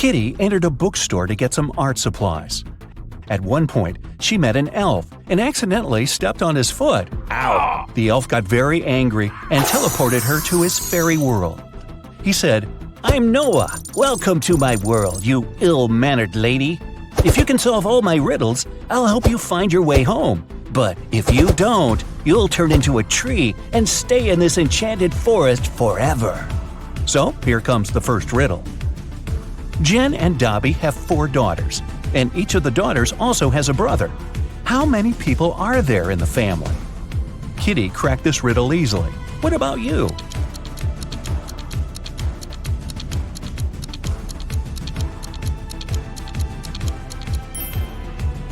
Kitty entered a bookstore to get some art supplies. At one point, she met an elf and accidentally stepped on his foot. Ow! The elf got very angry and teleported her to his fairy world. He said, "I'm Noah. Welcome to my world, you ill-mannered lady. If you can solve all my riddles, I'll help you find your way home. But if you don't, you'll turn into a tree and stay in this enchanted forest forever." So here comes the first riddle. Jen and Dobby have 4 daughters, and each of the daughters also has a brother. How many people are there in the family? Kitty cracked this riddle easily. What about you?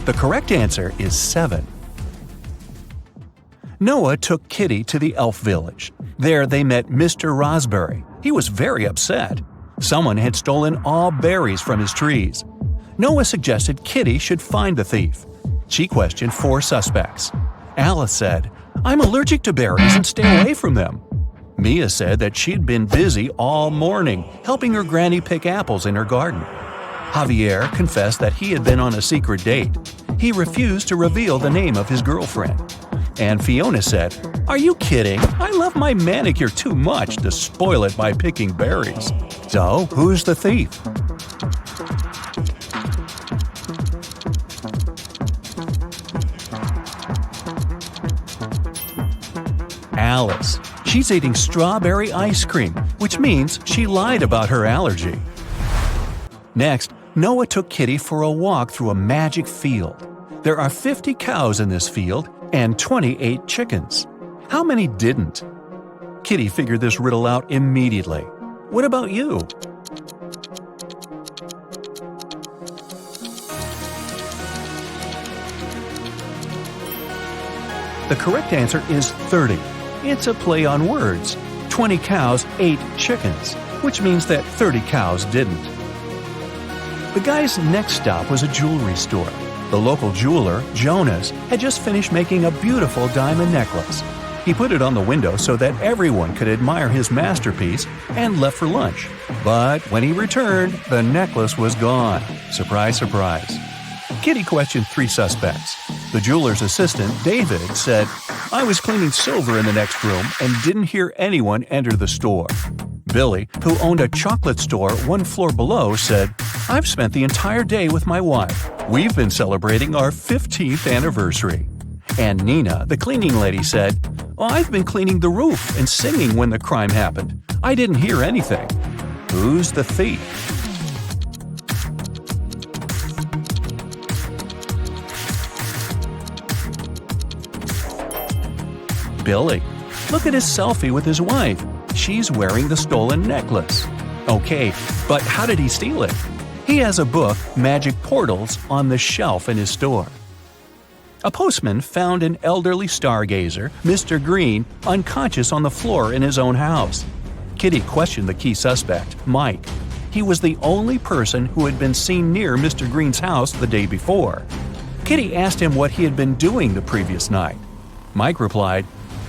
The correct answer is 7. Noah took Kitty to the elf village. There they met Mr. Raspberry. He was very upset. Someone had stolen all berries from his trees. Noah suggested Kitty should find the thief. She questioned 4 suspects. Alice said, "I'm allergic to berries and stay away from them." Mia said that she'd been busy all morning helping her granny pick apples in her garden. Javier confessed that he had been on a secret date. He refused to reveal the name of his girlfriend. And Fiona said, "Are you kidding? I love my manicure too much to spoil it by picking berries." So, who's the thief? Alice. She's eating strawberry ice cream, which means she lied about her allergy. Next, Noah took Kitty for a walk through a magic field. There are 50 cows in this field and 28 chickens. How many didn't? Kitty figured this riddle out immediately. What about you? The correct answer is 30. It's a play on words. 20 cows ate chickens, which means that 30 cows didn't. The guy's next stop was a jewelry store. The local jeweler, Jonas, had just finished making a beautiful diamond necklace. He put it on the window so that everyone could admire his masterpiece and left for lunch. But when he returned, the necklace was gone. Surprise, surprise. Kitty questioned 3 suspects. The jeweler's assistant, David, said, "I was cleaning silver in the next room and didn't hear anyone enter the store." Billy, who owned a chocolate store 1 floor below, said, "I've spent the entire day with my wife. We've been celebrating our 15th anniversary." And Nina, the cleaning lady, said, "I've been cleaning the roof and singing when the crime happened. I didn't hear anything." Who's the thief? Billy. Look at his selfie with his wife. She's wearing the stolen necklace. Okay, but how did he steal it? He has a book, Magic Portals, on the shelf in his store. A postman found an elderly stargazer, Mr. Green, unconscious on the floor in his own house. Kitty questioned the key suspect, Mike. He was the only person who had been seen near Mr. Green's house the day before. Kitty asked him what he had been doing the previous night. Mike replied,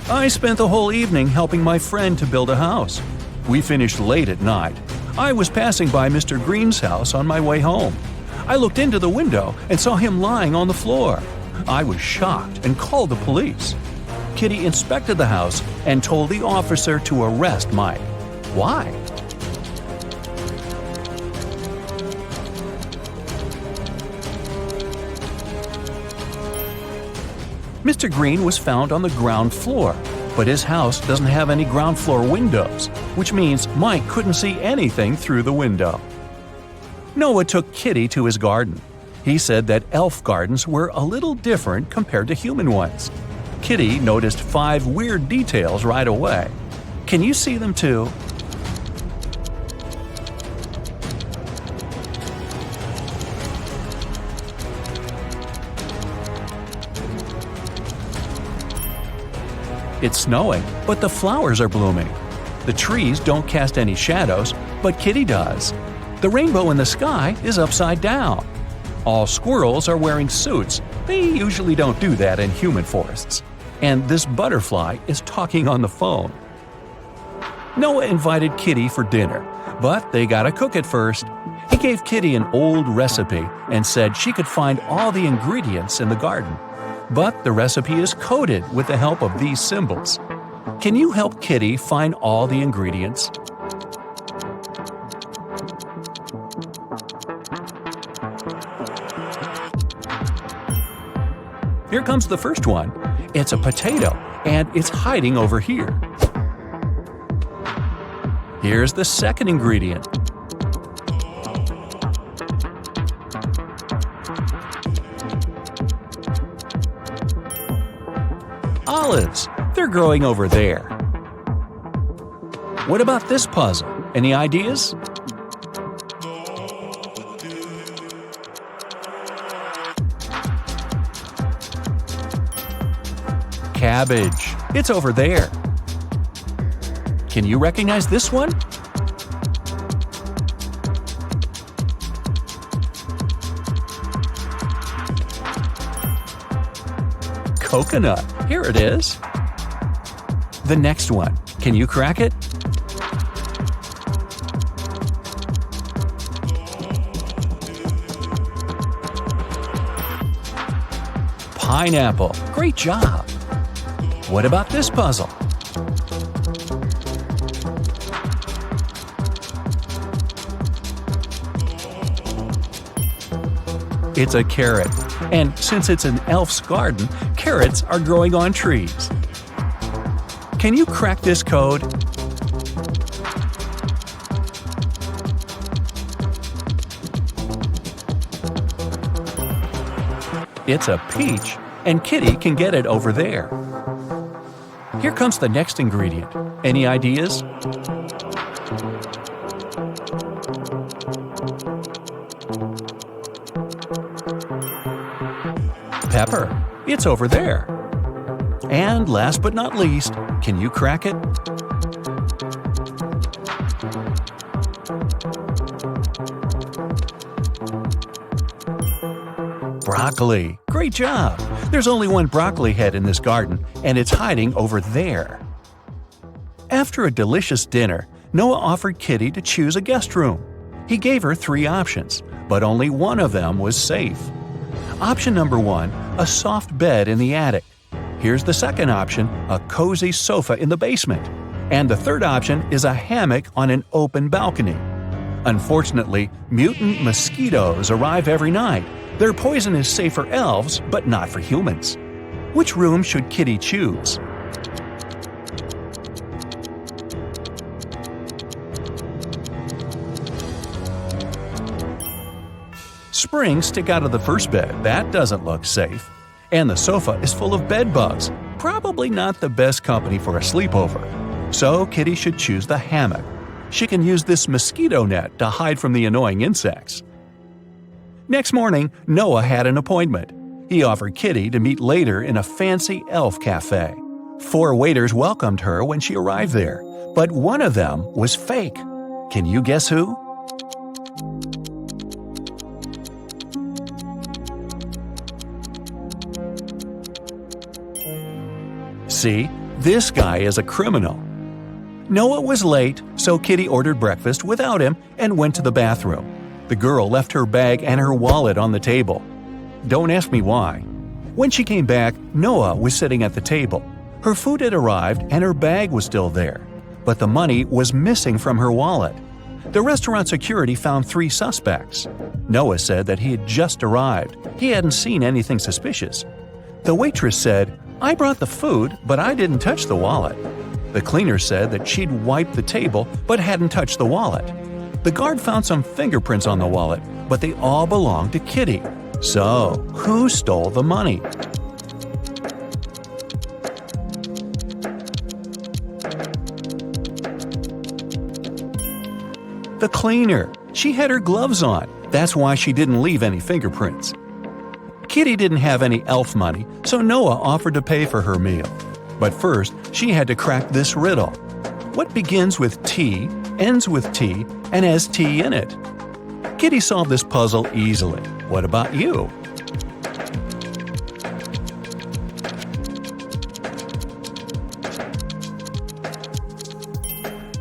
"I spent the whole evening helping my friend to build a house. We finished late at night. I was passing by Mr. Green's house on my way home. I looked into the window and saw him lying on the floor. I was shocked and called the police." Kitty inspected the house and told the officer to arrest Mike. Why? Mr. Green was found on the ground floor, but his house doesn't have any ground floor windows, which means Mike couldn't see anything through the window. Noah took Kitty to his garden. He said that elf gardens were a little different compared to human ones. Kitty noticed 5 weird details right away. Can you see them too? It's snowing, but the flowers are blooming. The trees don't cast any shadows, but Kitty does. The rainbow in the sky is upside down. All squirrels are wearing suits. They usually don't do that in human forests. And this butterfly is talking on the phone. Noah invited Kitty for dinner, but they gotta cook it first. He gave Kitty an old recipe and said she could find all the ingredients in the garden. But the recipe is coded with the help of these symbols. Can you help Kitty find all the ingredients? Here comes the first one. It's a potato, and it's hiding over here. Here's the second ingredient. Olives. They're growing over there. What about this puzzle? Any ideas? Cabbage. It's over there. Can you recognize this one? Coconut. Here it is. The next one. Can you crack it? Pineapple. Great job. What about this puzzle? It's a carrot. And since it's an elf's garden, carrots are growing on trees. Can you crack this code? It's a peach, and Kitty can get it over there. Here comes the next ingredient. Any ideas? Pepper. It's over there. And last but not least, can you crack it? Broccoli. Great job! There's only one broccoli head in this garden, and it's hiding over there. After a delicious dinner, Noah offered Kitty to choose a guest room. He gave her 3 options, but only one of them was safe. Option number 1, a soft bed in the attic. Here's the second option, a cozy sofa in the basement. And the third option is a hammock on an open balcony. Unfortunately, mutant mosquitoes arrive every night. Their poison is safe for elves, but not for humans. Which room should Kitty choose? Springs stick out of the first bed. That doesn't look safe. And the sofa is full of bed bugs. Probably not the best company for a sleepover. So Kitty should choose the hammock. She can use this mosquito net to hide from the annoying insects. Next morning, Noah had an appointment. He offered Kitty to meet later in a fancy elf cafe. 4 waiters welcomed her when she arrived there, but one of them was fake. Can you guess who? See, this guy is a criminal. Noah was late, so Kitty ordered breakfast without him and went to the bathroom. The girl left her bag and her wallet on the table. Don't ask me why. When she came back, Noah was sitting at the table. Her food had arrived and her bag was still there, but the money was missing from her wallet. The restaurant security found 3 suspects. Noah said that he had just arrived. He hadn't seen anything suspicious. The waitress said, "I brought the food, but I didn't touch the wallet." The cleaner said that she'd wiped the table but hadn't touched the wallet. The guard found some fingerprints on the wallet, but they all belonged to Kitty. So, who stole the money? The cleaner. She had her gloves on. That's why she didn't leave any fingerprints. Kitty didn't have any elf money, so Noah offered to pay for her meal. But first, she had to crack this riddle. What begins with T, ends with T, and has T in it? Kitty solved this puzzle easily. What about you?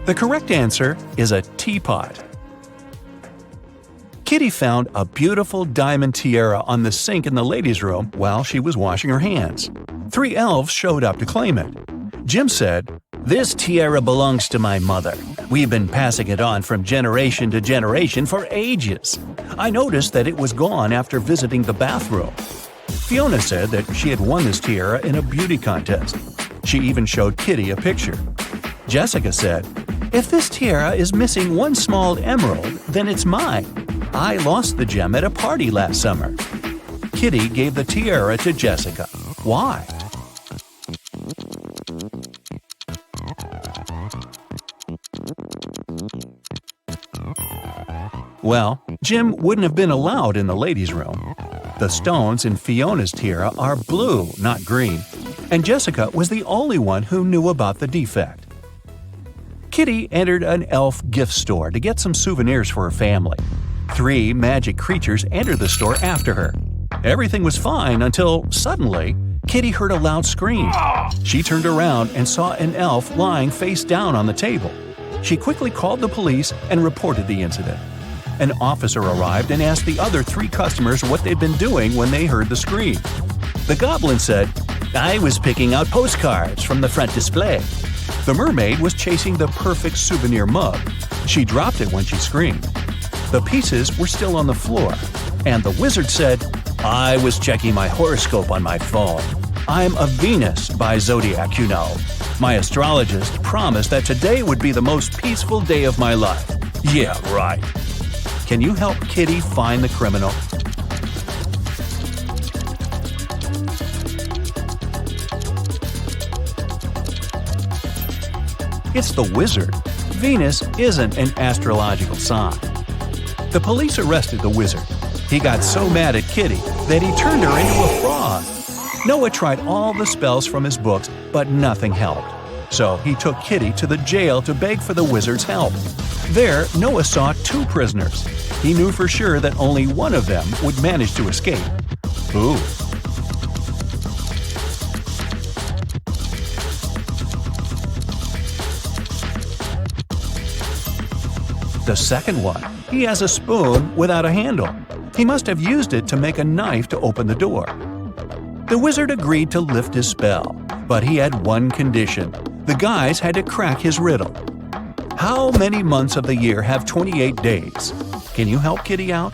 The correct answer is a teapot. Kitty found a beautiful diamond tiara on the sink in the ladies' room while she was washing her hands. 3 elves showed up to claim it. Jim said, "This tiara belongs to my mother. We've been passing it on from generation to generation for ages. I noticed that it was gone after visiting the bathroom." Fiona said that she had won this tiara in a beauty contest. She even showed Kitty a picture. Jessica said, "If this tiara is missing one small emerald, then it's mine. I lost the gem at a party last summer." Kitty gave the tiara to Jessica. Why? Well, Jim wouldn't have been allowed in the ladies' room. The stones in Fiona's tiara are blue, not green, and Jessica was the only one who knew about the defect. Kitty entered an elf gift store to get some souvenirs for her family. 3 magic creatures entered the store after her. Everything was fine until, suddenly, Kitty heard a loud scream. She turned around and saw an elf lying face down on the table. She quickly called the police and reported the incident. An officer arrived and asked the other 3 customers what they'd been doing when they heard the scream. The goblin said, "I was picking out postcards from the front display." The mermaid was chasing the perfect souvenir mug. She dropped it when she screamed. The pieces were still on the floor, and the wizard said, "I was checking my horoscope on my phone. I'm a Venus by zodiac, you know. My astrologist promised that today would be the most peaceful day of my life." Yeah, right. Can you help Kitty find the criminal? It's the wizard. Venus isn't an astrological sign. The police arrested the wizard. He got so mad at Kitty that he turned her into a frog. Noah tried all the spells from his books, but nothing helped. So he took Kitty to the jail to beg for the wizard's help. There, Noah saw 2 prisoners. He knew for sure that only one of them would manage to escape. Ooh. The second one, he has a spoon without a handle. He must have used it to make a knife to open the door. The wizard agreed to lift his spell, but he had one condition. The guys had to crack his riddle. How many months of the year have 28 days? Can you help Kitty out?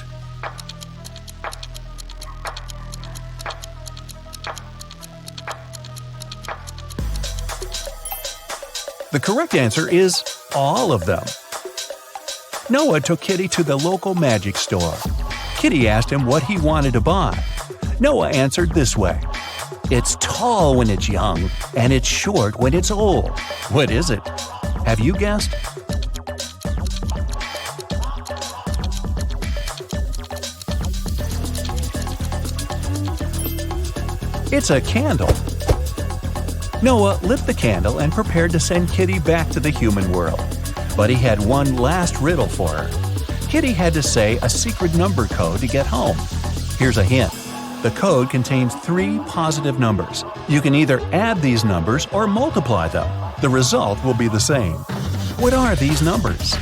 The correct answer is all of them. Noah took Kitty to the local magic store. Kitty asked him what he wanted to buy. Noah answered this way, "It's tall when it's young, and it's short when it's old." What is it? Have you guessed? It's a candle. Noah lit the candle and prepared to send Kitty back to the human world. But he had one last riddle for her. Kitty had to say a secret number code to get home. Here's a hint. The code contains 3 positive numbers. You can either add these numbers or multiply them. The result will be the same. What are these numbers?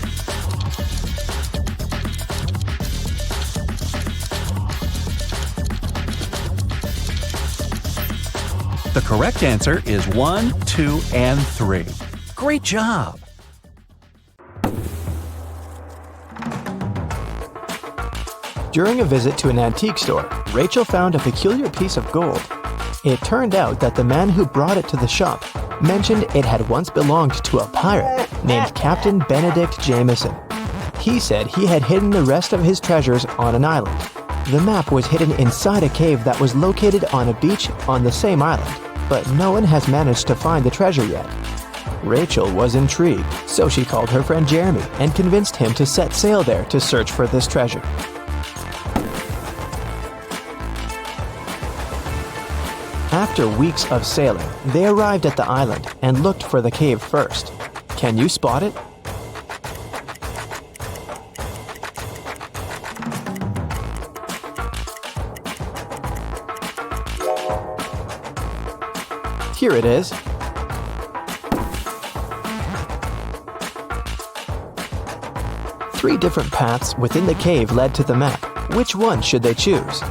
The correct answer is 1, 2, and 3. Great job! During a visit to an antique store, Rachel found a peculiar piece of gold. It turned out that the man who brought it to the shop mentioned it had once belonged to a pirate named Captain Benedict Jameson. He said he had hidden the rest of his treasures on an island. The map was hidden inside a cave that was located on a beach on the same island, but no one has managed to find the treasure yet. Rachel was intrigued, so she called her friend Jeremy and convinced him to set sail there to search for this treasure. After weeks of sailing, they arrived at the island and looked for the cave first. Can you spot it? Here it is. 3 different paths within the cave led to the map. Which one should they choose?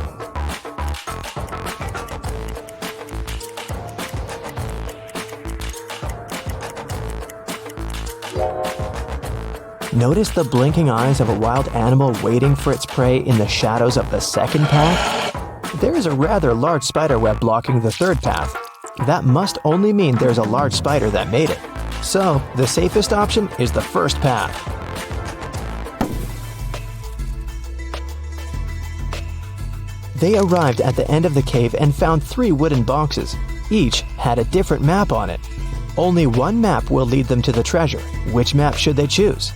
Notice the blinking eyes of a wild animal waiting for its prey in the shadows of the second path? There is a rather large spider web blocking the third path. That must only mean there's a large spider that made it. So, the safest option is the first path. They arrived at the end of the cave and found 3 wooden boxes. Each had a different map on it. Only one map will lead them to the treasure. Which map should they choose?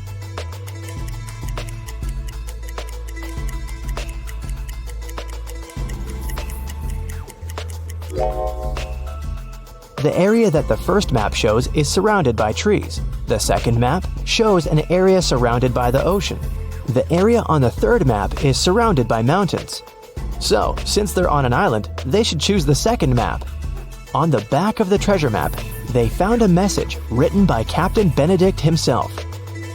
The area that the first map shows is surrounded by trees. The second map shows an area surrounded by the ocean. The area on the third map is surrounded by mountains. So, since they're on an island, they should choose the second map. On the back of the treasure map, they found a message written by Captain Benedict himself.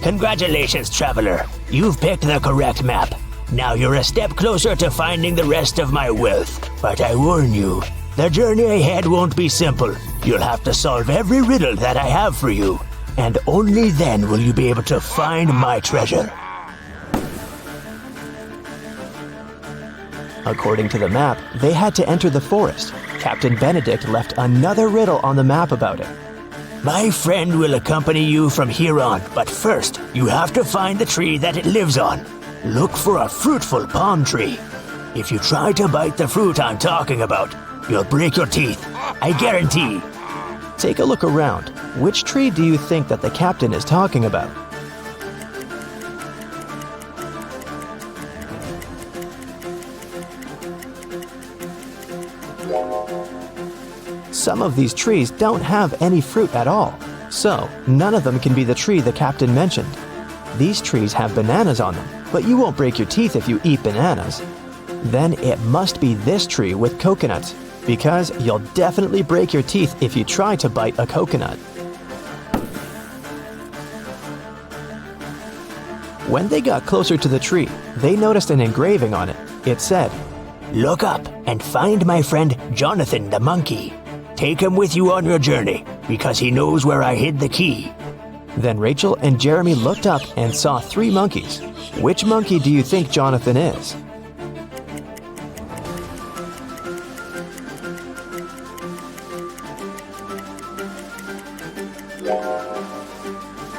Congratulations, traveler. You've picked the correct map. Now you're a step closer to finding the rest of my wealth. But I warn you, the journey ahead won't be simple. You'll have to solve every riddle that I have for you. And only then will you be able to find my treasure. According to the map, they had to enter the forest. Captain Benedict left another riddle on the map about it. My friend will accompany you from here on, but first, you have to find the tree that it lives on. Look for a fruitful palm tree. If you try to bite the fruit I'm talking about, you'll break your teeth. I guarantee. Take a look around. Which tree do you think that the captain is talking about? Some of these trees don't have any fruit at all, so none of them can be the tree the captain mentioned. These trees have bananas on them, but you won't break your teeth if you eat bananas. Then it must be this tree with coconuts, because you'll definitely break your teeth if you try to bite a coconut. When they got closer to the tree, they noticed an engraving on it. It said, Look up and find my friend Jonathan the monkey. Take him with you on your journey, because he knows where I hid the key. Then Rachel and Jeremy looked up and saw 3 monkeys. Which monkey do you think Jonathan is?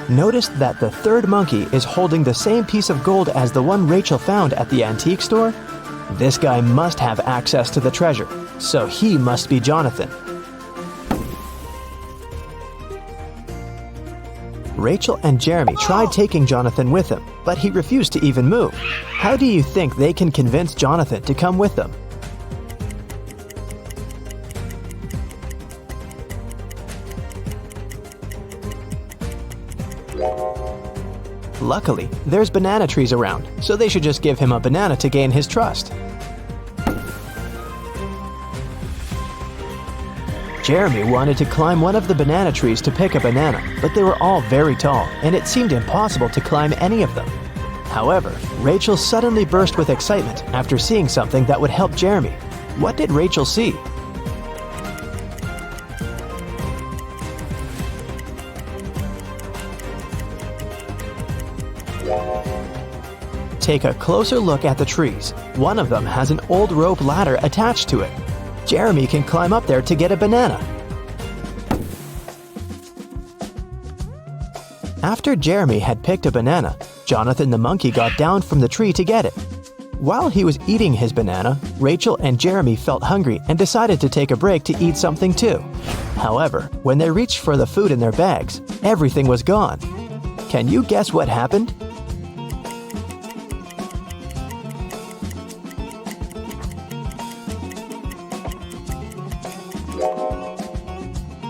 Notice that the third monkey is holding the same piece of gold as the one Rachel found at the antique store. This guy must have access to the treasure, so he must be Jonathan. Rachel and Jeremy tried taking Jonathan with them, but he refused to even move. How do you think they can convince Jonathan to come with them? Luckily, there's banana trees around, so they should just give him a banana to gain his trust. Jeremy wanted to climb one of the banana trees to pick a banana, but they were all very tall, and it seemed impossible to climb any of them. However, Rachel suddenly burst with excitement after seeing something that would help Jeremy. What did Rachel see? Take a closer look at the trees. One of them has an old rope ladder attached to it. Jeremy can climb up there to get a banana. After Jeremy had picked a banana, Jonathan the monkey got down from the tree to get it. While he was eating his banana, Rachel and Jeremy felt hungry and decided to take a break to eat something too. However, when they reached for the food in their bags, everything was gone. Can you guess what happened?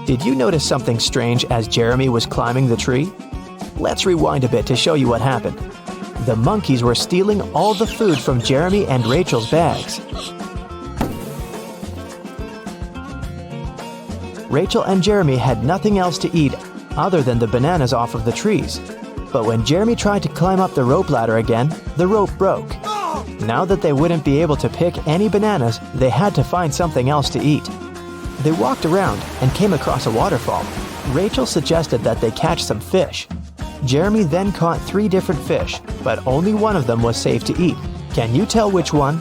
Did you notice something strange as Jeremy was climbing the tree? Let's rewind a bit to show you what happened. The monkeys were stealing all the food from Jeremy and Rachel's bags. Rachel and Jeremy had nothing else to eat other than the bananas off of the trees. But when Jeremy tried to climb up the rope ladder again, the rope broke. Now that they wouldn't be able to pick any bananas, they had to find something else to eat. They walked around and came across a waterfall. Rachel suggested that they catch some fish. Jeremy then caught 3 different fish, but only one of them was safe to eat. Can you tell which one?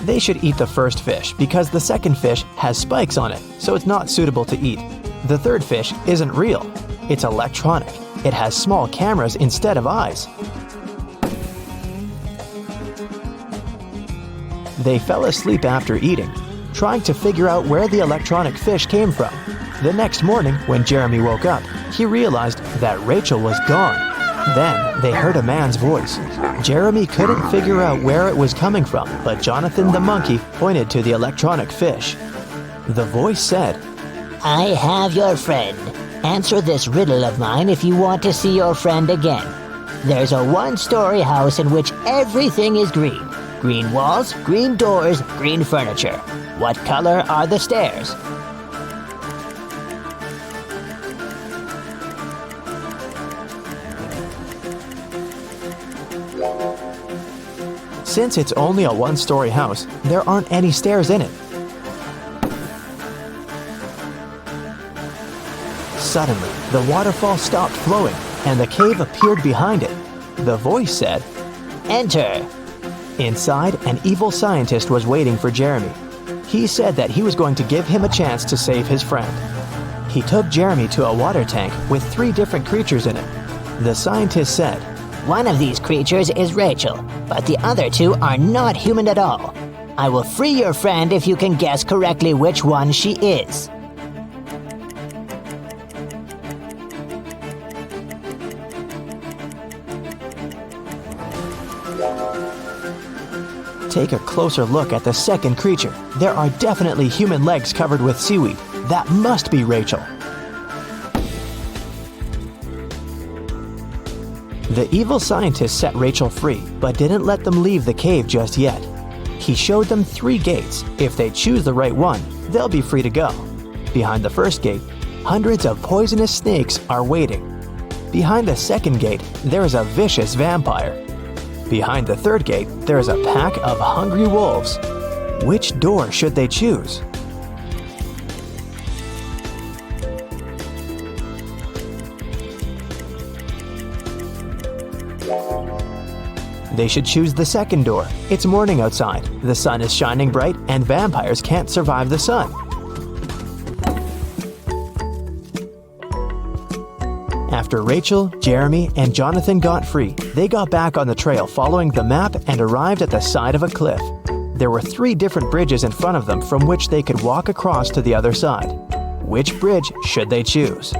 They should eat the first fish because the second fish has spikes on it, so it's not suitable to eat. The third fish isn't real. It's electronic. It has small cameras instead of eyes. They fell asleep after eating, trying to figure out where the electronic fish came from. The next morning, when Jeremy woke up, he realized that Rachel was gone. Then they heard a man's voice. Jeremy couldn't figure out where it was coming from, but Jonathan the monkey pointed to the electronic fish. The voice said, I have your friend. Answer this riddle of mine if you want to see your friend again. There's a one-story house in which everything is green. Green walls, green doors, green furniture. What color are the stairs? Since it's only a one-story house, there aren't any stairs in it. Suddenly, the waterfall stopped flowing, and the cave appeared behind it. The voice said, Enter. Inside, an evil scientist was waiting for Jeremy. He said that he was going to give him a chance to save his friend. He took Jeremy to a water tank with 3 different creatures in it. The scientist said, One of these creatures is Rachel, but the other 2 are not human at all. I will free your friend if you can guess correctly which one she is. Take a closer look at the second creature. There are definitely human legs covered with seaweed. That must be Rachel. The evil scientist set Rachel free, but didn't let them leave the cave just yet. He showed them 3 gates. If they choose the right one, they'll be free to go. Behind the first gate, hundreds of poisonous snakes are waiting. Behind the second gate, there is a vicious vampire. Behind the third gate, there is a pack of hungry wolves. Which door should they choose? They should choose the second door. It's morning outside, the sun is shining bright, and vampires can't survive the sun. After Rachel, Jeremy, and Jonathan got free, they got back on the trail following the map and arrived at the side of a cliff. There were 3 different bridges in front of them from which they could walk across to the other side. Which bridge should they choose?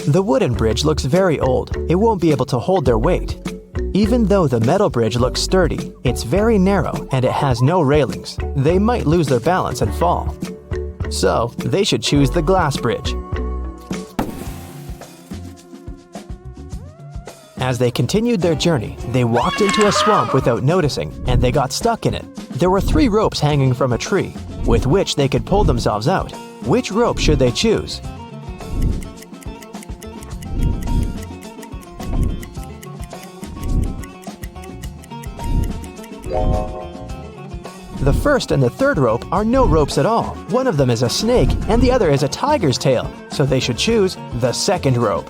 The wooden bridge looks very old. It won't be able to hold their weight. Even though the metal bridge looks sturdy, it's very narrow and it has no railings. They might lose their balance and fall. So, they should choose the glass bridge. As they continued their journey, they walked into a swamp without noticing, and they got stuck in it. There were 3 ropes hanging from a tree, with which they could pull themselves out. Which rope should they choose? The first and the third rope are no ropes at all. One of them is a snake and the other is a tiger's tail, so they should choose the second rope.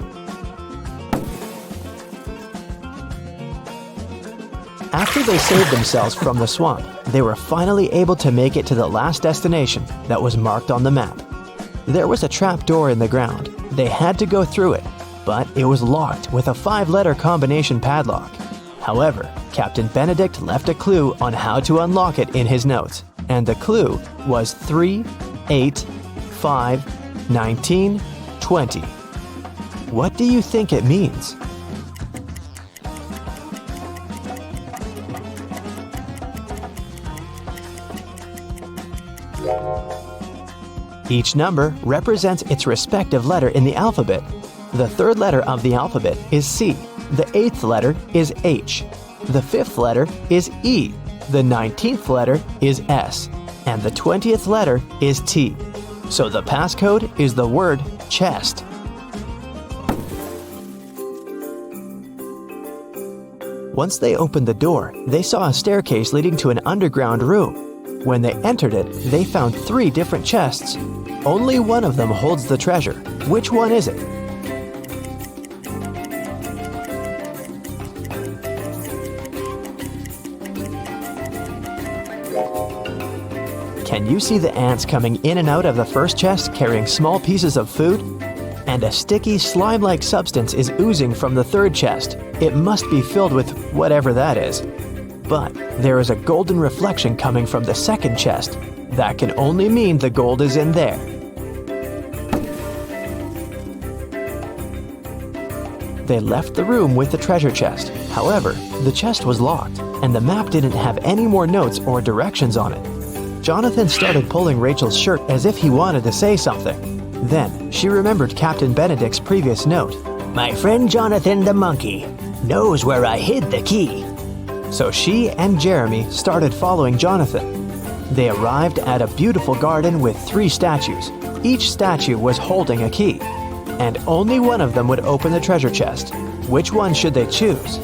After they saved themselves from the swamp, they were finally able to make it to the last destination that was marked on the map. There was a trap door in the ground. They had to go through it, but it was locked with a 5-letter combination padlock. However, Captain Benedict left a clue on how to unlock it in his notes, and the clue was 3, 8, 5, 19, 20. What do you think it means? Each number represents its respective letter in the alphabet. The third letter of the alphabet is C. The eighth letter is H. The fifth letter is E. The 19th letter is S. And the 20th letter is T. So the passcode is the word chest. Once they opened the door, they saw a staircase leading to an underground room. When they entered it, they found 3 different chests. Only one of them holds the treasure. Which one is it? Can you see the ants coming in and out of the first chest carrying small pieces of food? And a sticky, slime-like substance is oozing from the third chest. It must be filled with whatever that is. But there is a golden reflection coming from the second chest. That can only mean the gold is in there. They left the room with the treasure chest. However, the chest was locked, and the map didn't have any more notes or directions on it. Jonathan started pulling Rachel's shirt as if he wanted to say something. Then, she remembered Captain Benedict's previous note. My friend Jonathan the monkey knows where I hid the key. So she and Jeremy started following Jonathan. They arrived at a beautiful garden with 3 statues. Each statue was holding a key, and only one of them would open the treasure chest. Which one should they choose?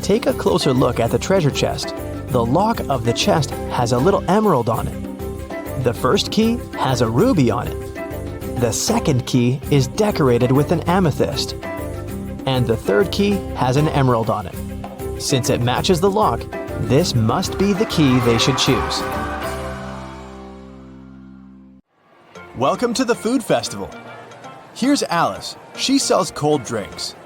Take a closer look at the treasure chest. The lock of the chest has a little emerald on it. The first key has a ruby on it. The second key is decorated with an amethyst. And the third key has an emerald on it. Since it matches the lock, this must be the key they should choose. Welcome to the food festival. Here's Alice. She sells cold drinks.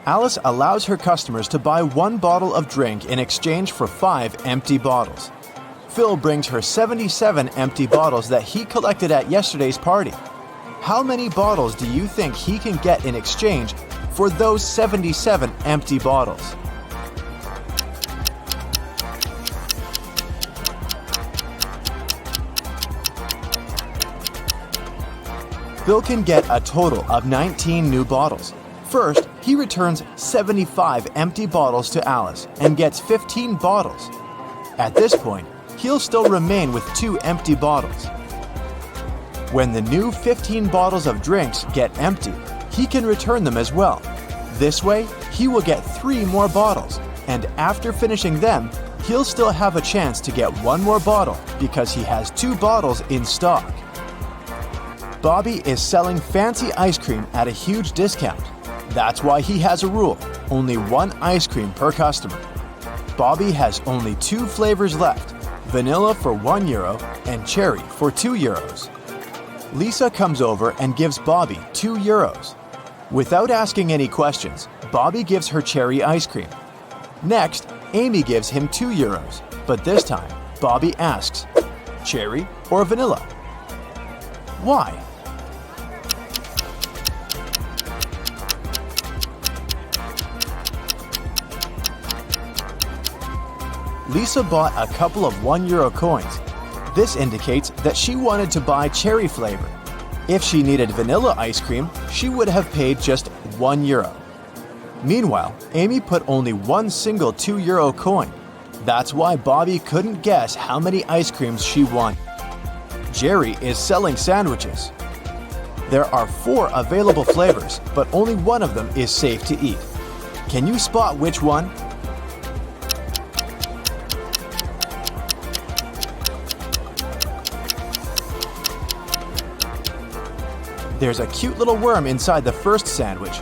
Alice allows her customers to buy 1 bottle of drink in exchange for 5 empty bottles. Phil brings her 77 empty bottles that he collected at yesterday's party. How many bottles do you think he can get in exchange for those 77 empty bottles? Phil can get a total of 19 new bottles. First, he returns 75 empty bottles to Alice and gets 15 bottles. At this point, he'll still remain with 2 empty bottles. When the new 15 bottles of drinks get empty, he can return them as well. This way, he will get 3 more bottles, and after finishing them, he'll still have a chance to get 1 more bottle because he has 2 bottles in stock. Bobby is selling fancy ice cream at a huge discount. That's why he has a rule: only 1 ice cream per customer. Bobby has only 2 flavors left: vanilla for €1 and cherry for €2. Lisa comes over and gives Bobby €2. Without asking any questions, Bobby gives her cherry ice cream. Next, Amy gives him €2, but this time, Bobby asks, cherry or vanilla? Why? Lisa bought a couple of €1 coins. This indicates that she wanted to buy cherry flavor. If she needed vanilla ice cream, she would have paid just €1. Meanwhile, Amy put only 1 single €2 coin. That's why Bobby couldn't guess how many ice creams she wanted. Jerry is selling sandwiches. There are 4 available flavors, but only one of them is safe to eat. Can you spot which one? There's a cute little worm inside the first sandwich.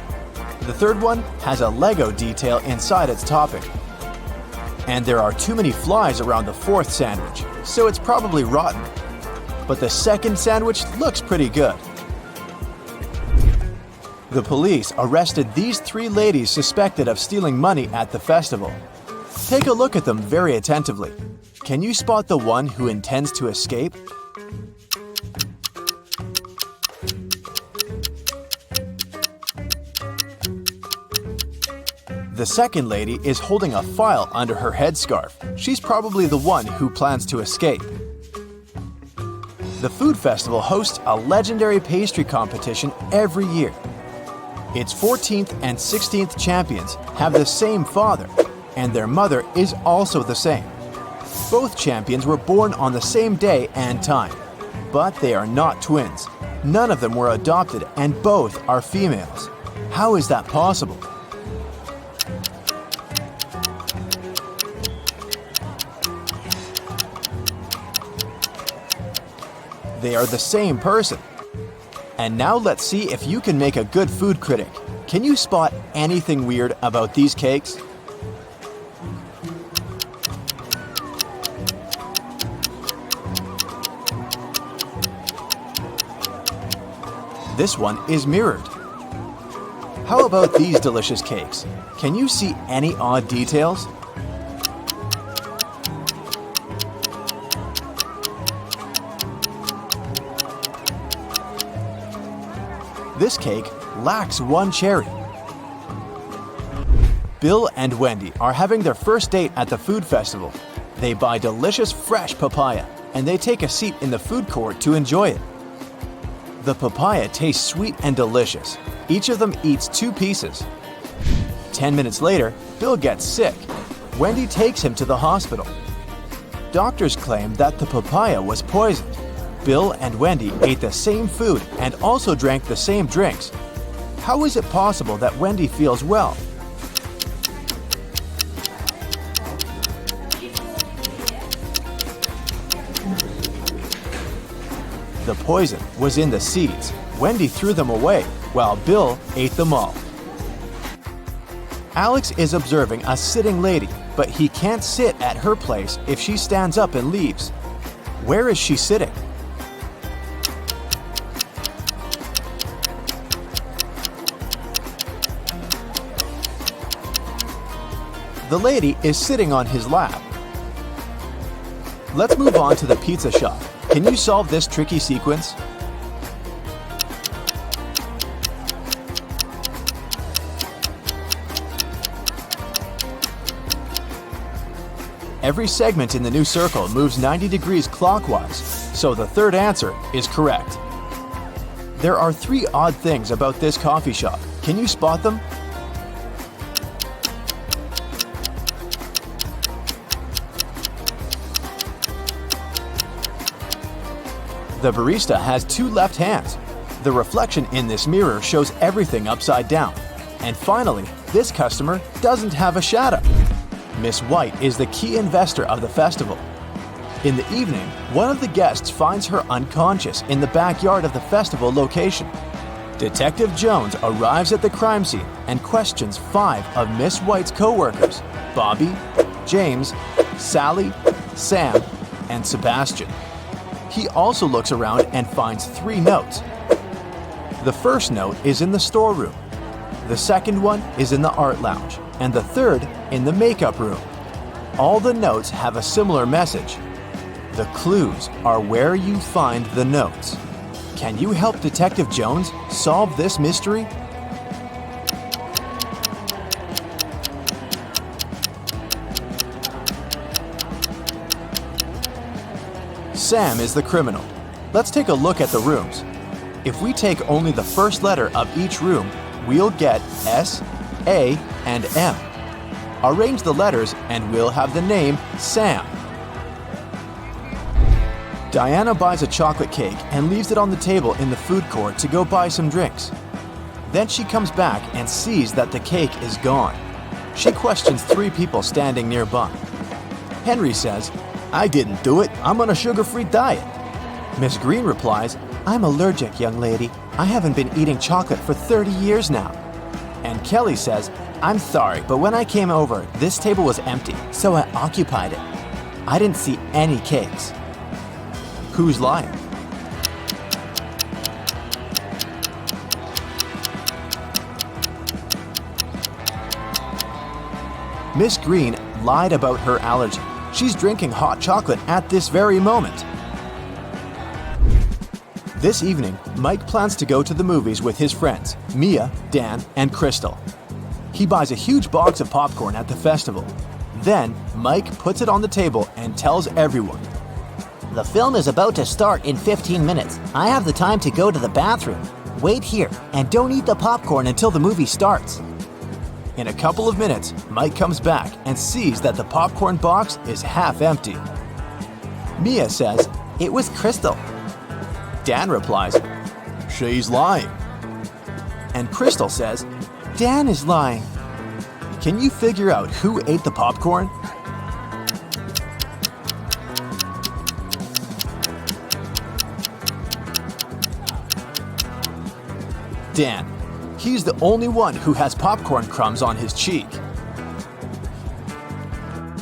The third one has a Lego detail inside its topping. And there are too many flies around the 4th sandwich, so it's probably rotten. But the second sandwich looks pretty good. The police arrested these 3 ladies suspected of stealing money at the festival. Take a look at them very attentively. Can you spot the one who intends to escape? The second lady is holding a file under her headscarf. She's probably the one who plans to escape. The food festival hosts a legendary pastry competition every year. Its 14th and 16th champions have the same father, and their mother is also the same. Both champions were born on the same day and time, but they are not twins. None of them were adopted, and both are females. How is that possible? They are the same person. And now let's see if you can make a good food critic. Can you spot anything weird about these cakes? This one is mirrored. How about these delicious cakes? Can you see any odd details? This cake lacks one cherry. Bill and Wendy are having their first date at the food festival. They buy delicious fresh papaya, and they take a seat in the food court to enjoy it. The papaya tastes sweet and delicious. Each of them eats 2 pieces. 10 minutes later, Bill gets sick. Wendy takes him to the hospital. Doctors claim that the papaya was poisoned. Bill and Wendy ate the same food and also drank the same drinks. How is it possible that Wendy feels well? The poison was in the seeds. Wendy threw them away, while Bill ate them all. Alex is observing a sitting lady, but he can't sit at her place if she stands up and leaves. Where is she sitting? The lady is sitting on his lap. Let's move on to the pizza shop. Can you solve this tricky sequence? Every segment in the new circle moves 90 degrees clockwise, so the third answer is correct. There are 3 odd things about this coffee shop. Can you spot them? The barista has 2 left hands. The reflection in this mirror shows everything upside down. And finally, this customer doesn't have a shadow. Miss White is the key investor of the festival. In the evening, one of the guests finds her unconscious in the backyard of the festival location. Detective Jones arrives at the crime scene and questions 5 of Miss White's co-workers: Bobby, James, Sally, Sam, and Sebastian. He also looks around and finds 3 notes. The first note is in the storeroom. The second one is in the art lounge, and the third in the makeup room. All the notes have a similar message. The clues are where you find the notes. Can you help Detective Jones solve this mystery? Sam is the criminal. Let's take a look at the rooms. If we take only the first letter of each room, we'll get S, A, and M. Arrange the letters and we'll have the name Sam. Diana buys a chocolate cake and leaves it on the table in the food court to go buy some drinks. Then she comes back and sees that the cake is gone. She questions 3 people standing nearby. Henry says, "I didn't do it. I'm on a sugar-free diet." Miss Green replies, "I'm allergic, young lady. I haven't been eating chocolate for 30 years now." And Kelly says, "I'm sorry, but when I came over, this table was empty, so I occupied it. I didn't see any cakes." Who's lying? Miss Green lied about her allergy. She's drinking hot chocolate at this very moment. This evening, Mike plans to go to the movies with his friends, Mia, Dan, and Crystal. He buys a huge box of popcorn at the festival. Then, Mike puts it on the table and tells everyone. The film is about to start in 15 minutes. I have the time to go to the bathroom. Wait here and don't eat the popcorn until the movie starts. In a couple of minutes, Mike comes back and sees that the popcorn box is half empty. Mia says, "It was Crystal." Dan replies, "She's lying." And Crystal says, "Dan is lying." "Can you figure out who ate the popcorn?" Dan. He's the only one who has popcorn crumbs on his cheek.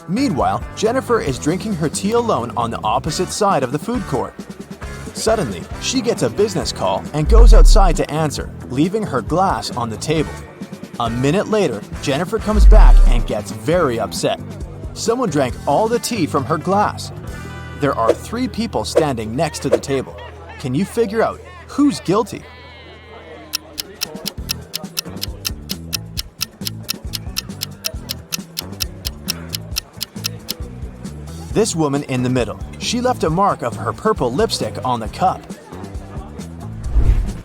Meanwhile, Jennifer is drinking her tea alone on the opposite side of the food court. Suddenly, she gets a business call and goes outside to answer, leaving her glass on the table. A minute later, Jennifer comes back and gets very upset. Someone drank all the tea from her glass. There are 3 people standing next to the table. Can you figure out who's guilty? This woman in the middle, she left a mark of her purple lipstick on the cup.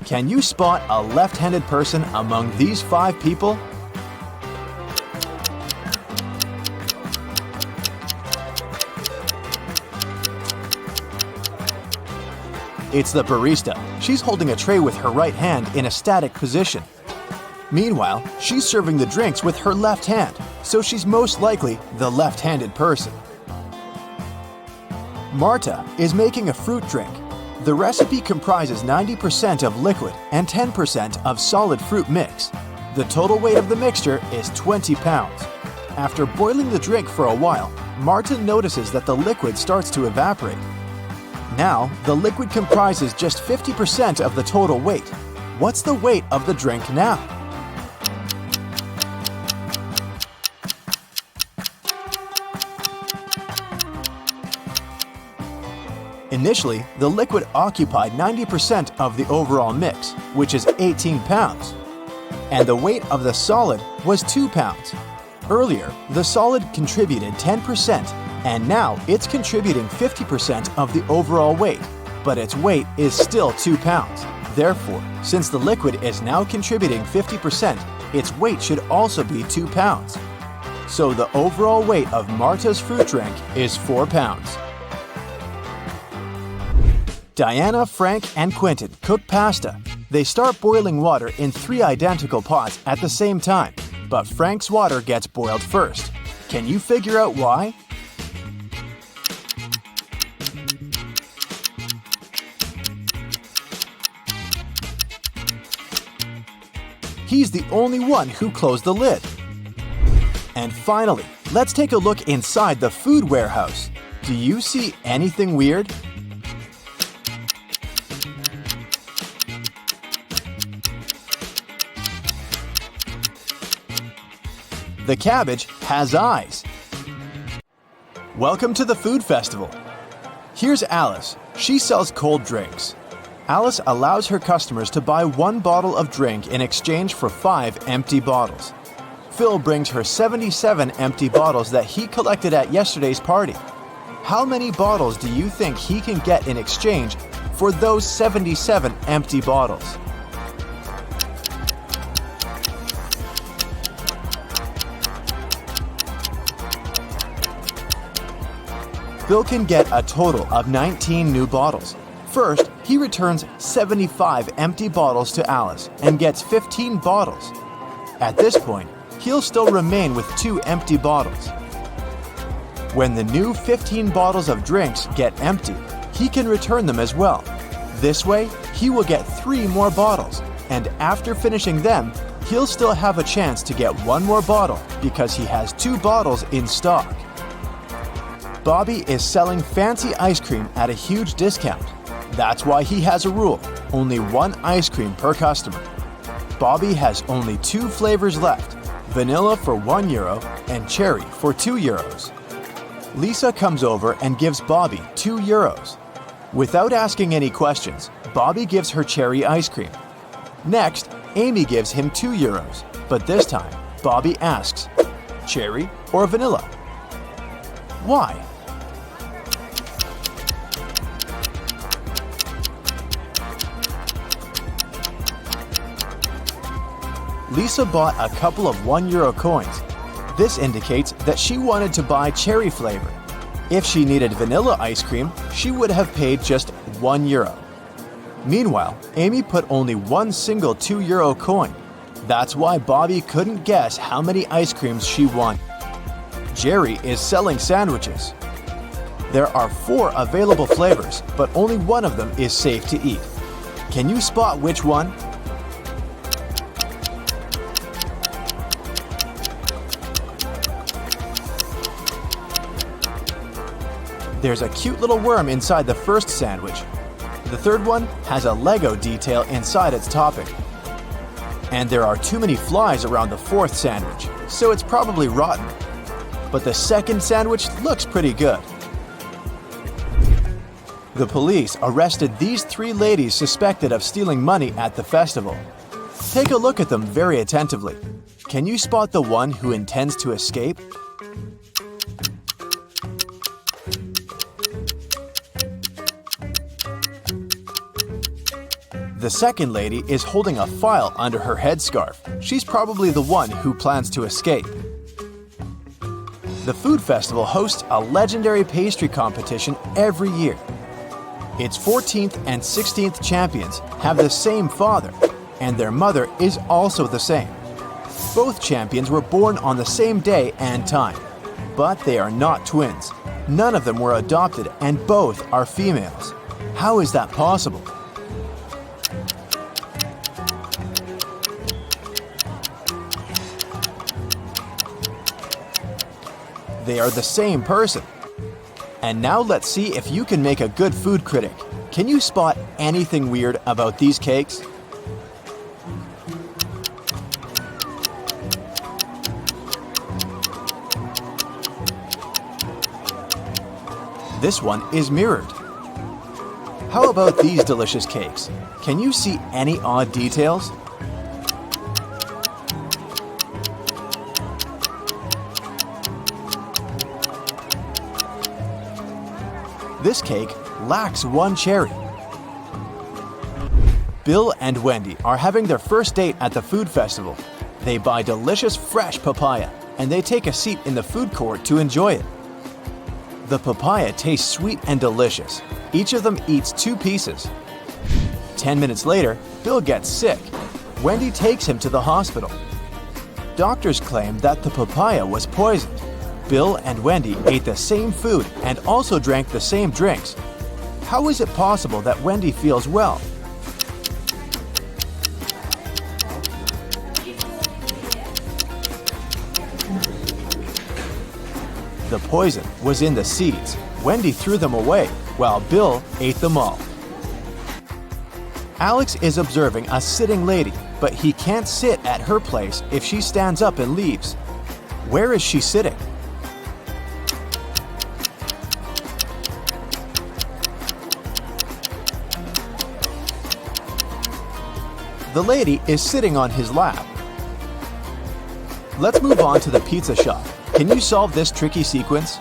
Can you spot a left-handed person among these 5 people? It's the barista. She's holding a tray with her right hand in a static position. Meanwhile, she's serving the drinks with her left hand, so she's most likely the left-handed person. Marta is making a fruit drink. The recipe comprises 90% of liquid and 10% of solid fruit mix. The total weight of the mixture is 20 pounds. After boiling the drink for a while, Marta notices that the liquid starts to evaporate. Now, the liquid comprises just 50% of the total weight. What's the weight of the drink now? Initially, the liquid occupied 90% of the overall mix, which is 18 pounds. And the weight of the solid was 2 pounds. Earlier, the solid contributed 10%, and now it's contributing 50% of the overall weight, but its weight is still 2 pounds. Therefore, since the liquid is now contributing 50%, its weight should also be 2 pounds. So the overall weight of Marta's fruit drink is 4 pounds. Diana, Frank, and Quentin cook pasta. They start boiling water in 3 identical pots at the same time, but Frank's water gets boiled first. Can you figure out why? He's the only one who closed the lid. And finally, let's take a look inside the food warehouse. Do you see anything weird? The cabbage has eyes. Welcome to the food festival. Here's Alice. She sells cold drinks. Alice allows her customers to buy 1 bottle of drink in exchange for 5 empty bottles. Phil brings her 77 empty bottles that he collected at yesterday's party. How many bottles do you think he can get in exchange for those 77 empty bottles? Phil can get a total of 19 new bottles. First, he returns 75 empty bottles to Alice and gets 15 bottles. At this point, he'll still remain with 2 empty bottles. When the new 15 bottles of drinks get empty, he can return them as well. This way, he will get 3 more bottles, and after finishing them, he'll still have a chance to get 1 more bottle because he has 2 bottles in stock. Bobby is selling fancy ice cream at a huge discount. That's why he has a rule, only 1 ice cream per customer. Bobby has only 2 flavors left, vanilla for €1 and cherry for €2. Lisa comes over and gives Bobby €2. Without asking any questions, Bobby gives her cherry ice cream. Next, Amy gives him €2, but this time, Bobby asks, cherry or vanilla? Why? Lisa bought a couple of €1 coins. This indicates that she wanted to buy cherry flavor. If she needed vanilla ice cream, she would have paid just €1. Meanwhile, Amy put only one single €2 coin. That's why Bobby couldn't guess how many ice creams she won. Jerry is selling sandwiches. There are 4 available flavors, but only one of them is safe to eat. Can you spot which one? There's a cute little worm inside the first sandwich. The third one has a Lego detail inside its topping. And there are too many flies around the fourth sandwich, so it's probably rotten. But the second sandwich looks pretty good. The police arrested these 3 ladies suspected of stealing money at the festival. Take a look at them very attentively. Can you spot the one who intends to escape? The second lady is holding a file under her headscarf. She's probably the one who plans to escape. The food festival hosts a legendary pastry competition every year. Its 14th and 16th champions have the same father, and their mother is also the same. Both champions were born on the same day and time, but they are not twins. None of them were adopted, and both are females. How is that possible? They are the same person. And now let's see if you can make a good food critic. Can you spot anything weird about these cakes? This one is mirrored. How about these delicious cakes? Can you see any odd details? This cake lacks one cherry. Bill and Wendy are having their first date at the food festival. They buy delicious fresh papaya, and they take a seat in the food court to enjoy it. The papaya tastes sweet and delicious. Each of them eats 2 pieces. 10 minutes later, Bill gets sick. Wendy takes him to the hospital. Doctors claim that the papaya was poisoned. Bill and Wendy ate the same food and also drank the same drinks. How is it possible that Wendy feels well? The poison was in the seeds. Wendy threw them away, while Bill ate them all. Alex is observing a sitting lady, but he can't sit at her place if she stands up and leaves. Where is she sitting? The lady is sitting on his lap. Let's move on to the pizza shop. Can you solve this tricky sequence?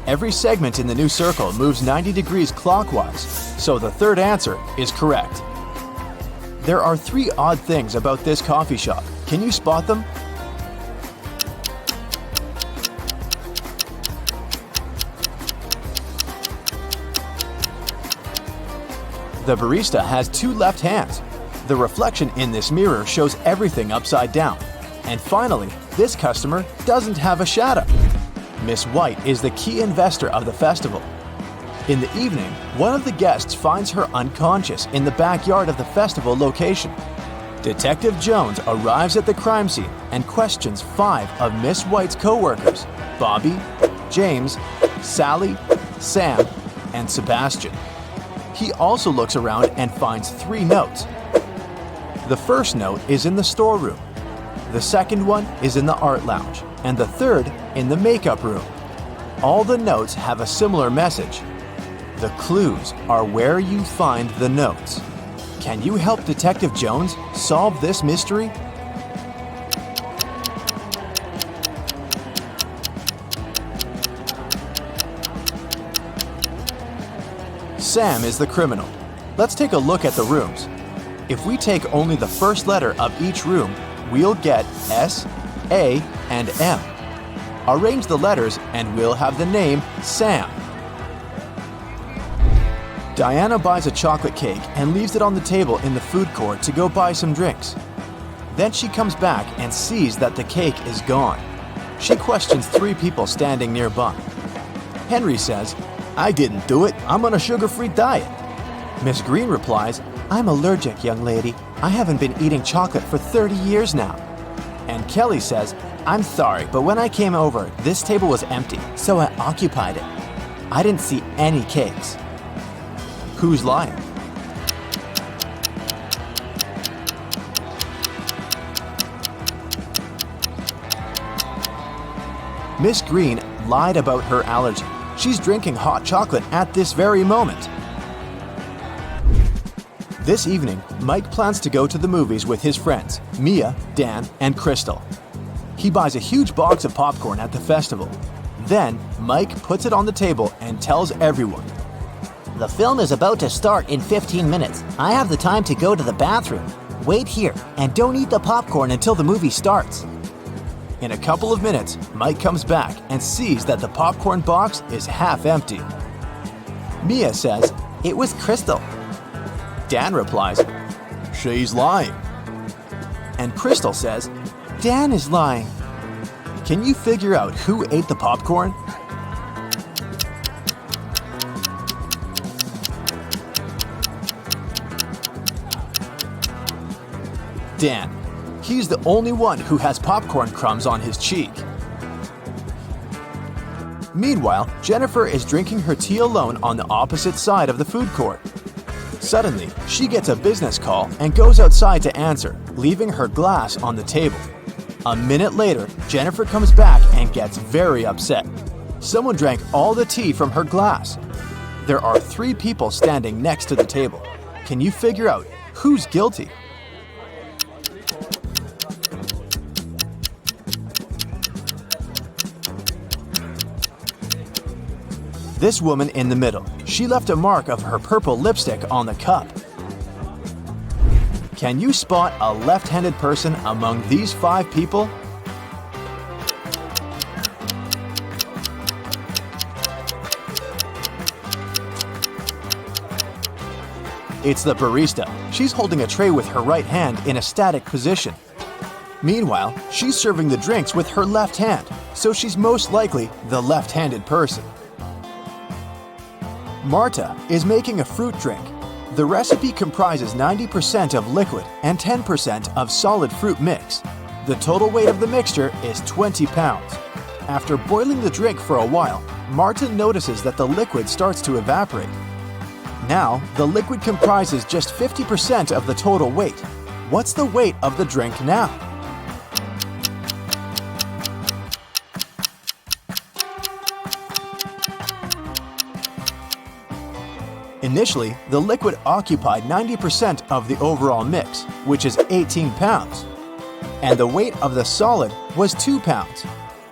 Every segment in the new circle moves 90 degrees clockwise, so the third answer is correct. There are 3 odd things about this coffee shop. Can you spot them? The barista has 2 left hands. The reflection in this mirror shows everything upside down. And finally, this customer doesn't have a shadow. Miss White is the key investor of the festival. In the evening, one of the guests finds her unconscious in the backyard of the festival location. Detective Jones arrives at the crime scene and questions 5 of Miss White's co-workers: Bobby, James, Sally, Sam, and Sebastian. He also looks around and finds 3 notes. The first note is in the storeroom. The second one is in the art lounge, and the third in the makeup room. All the notes have a similar message. The clues are where you find the notes. Can you help Detective Jones solve this mystery? Sam is the criminal. Let's take a look at the rooms. If we take only the first letter of each room, we'll get S, A, and M. Arrange the letters and we'll have the name Sam. Diana buys a chocolate cake and leaves it on the table in the food court to go buy some drinks. Then she comes back and sees that the cake is gone. She questions 3 people standing nearby. Henry says, "I didn't do it. I'm on a sugar-free diet." Miss Green replies, "I'm allergic, young lady. I haven't been eating chocolate for 30 years now." And Kelly says, "I'm sorry, but when I came over, this table was empty, so I occupied it. I didn't see any cakes." Who's lying? Miss Green lied about her allergy. She's drinking hot chocolate at this very moment. This evening, Mike plans to go to the movies with his friends, Mia, Dan, and Crystal. He buys a huge box of popcorn at the festival. Then, Mike puts it on the table and tells everyone, The film is about to start in 15 minutes. I have the time to go to the bathroom. Wait here and don't eat the popcorn until the movie starts. In a couple of minutes, Mike comes back and sees that the popcorn box is half empty. Mia says, It was Crystal. Dan replies, "She's lying." And Crystal says, "Dan is lying." Can you figure out who ate the popcorn? Dan. He's the only one who has popcorn crumbs on his cheek. Meanwhile, Jennifer is drinking her tea alone on the opposite side of the food court. Suddenly, she gets a business call and goes outside to answer, leaving her glass on the table. A minute later, Jennifer comes back and gets very upset. Someone drank all the tea from her glass. There are 3 people standing next to the table. Can you figure out who's guilty? This woman in the middle, she left a mark of her purple lipstick on the cup. Can you spot a left-handed person among these 5 people? It's the barista. She's holding a tray with her right hand in a static position. Meanwhile, she's serving the drinks with her left hand, so she's most likely the left-handed person. Marta is making a fruit drink. The recipe comprises 90% of liquid and 10% of solid fruit mix. The total weight of the mixture is 20 pounds. After boiling the drink for a while, Marta notices that the liquid starts to evaporate. Now, the liquid comprises just 50% of the total weight. What's the weight of the drink now? Initially, the liquid occupied 90% of the overall mix, which is 18 pounds. And the weight of the solid was 2 pounds.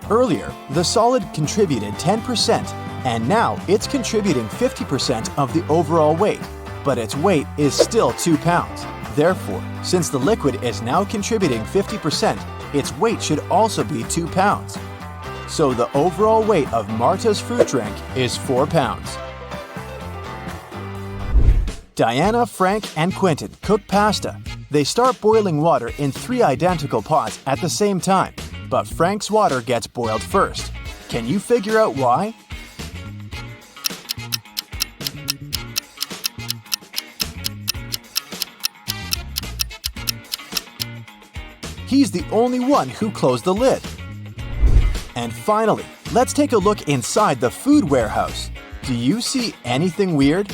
Earlier, the solid contributed 10%, and now it's contributing 50% of the overall weight, but its weight is still 2 pounds. Therefore, since the liquid is now contributing 50%, its weight should also be 2 pounds. So the overall weight of Marta's fruit drink is 4 pounds. Diana, Frank, and Quentin cook pasta. They start boiling water in 3 identical pots at the same time, but Frank's water gets boiled first. Can you figure out why? He's the only one who closed the lid. And finally, let's take a look inside the food warehouse. Do you see anything weird?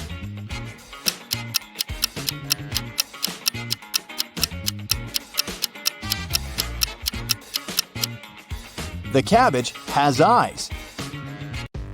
The cabbage has eyes.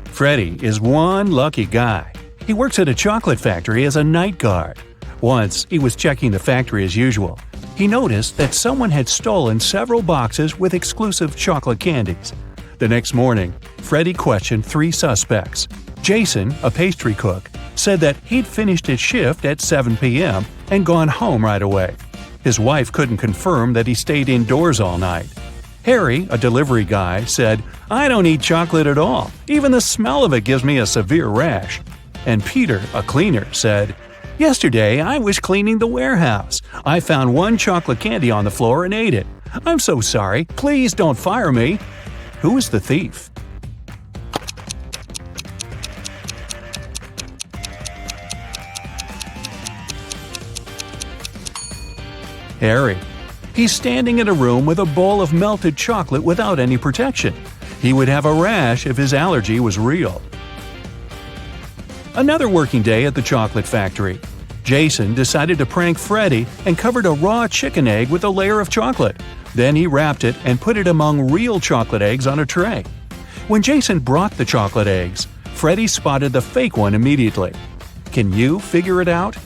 Freddie is one lucky guy. He works at a chocolate factory as a night guard. Once, he was checking the factory as usual. He noticed that someone had stolen several boxes with exclusive chocolate candies. The next morning, Freddy questioned 3 suspects. Jason, a pastry cook, said that he'd finished his shift at 7 p.m. and gone home right away. His wife couldn't confirm that he stayed indoors all night. Harry, a delivery guy, said, "I don't eat chocolate at all. Even the smell of it gives me a severe rash." And Peter, a cleaner, said, "Yesterday I was cleaning the warehouse. I found 1 chocolate candy on the floor and ate it. I'm so sorry. Please don't fire me." Who is the thief? Harry. He's standing in a room with a bowl of melted chocolate without any protection. He would have a rash if his allergy was real. Another working day at the chocolate factory. Jason decided to prank Freddy and covered a raw chicken egg with a layer of chocolate. Then he wrapped it and put it among real chocolate eggs on a tray. When Jason brought the chocolate eggs, Freddy spotted the fake one immediately. Can you figure it out?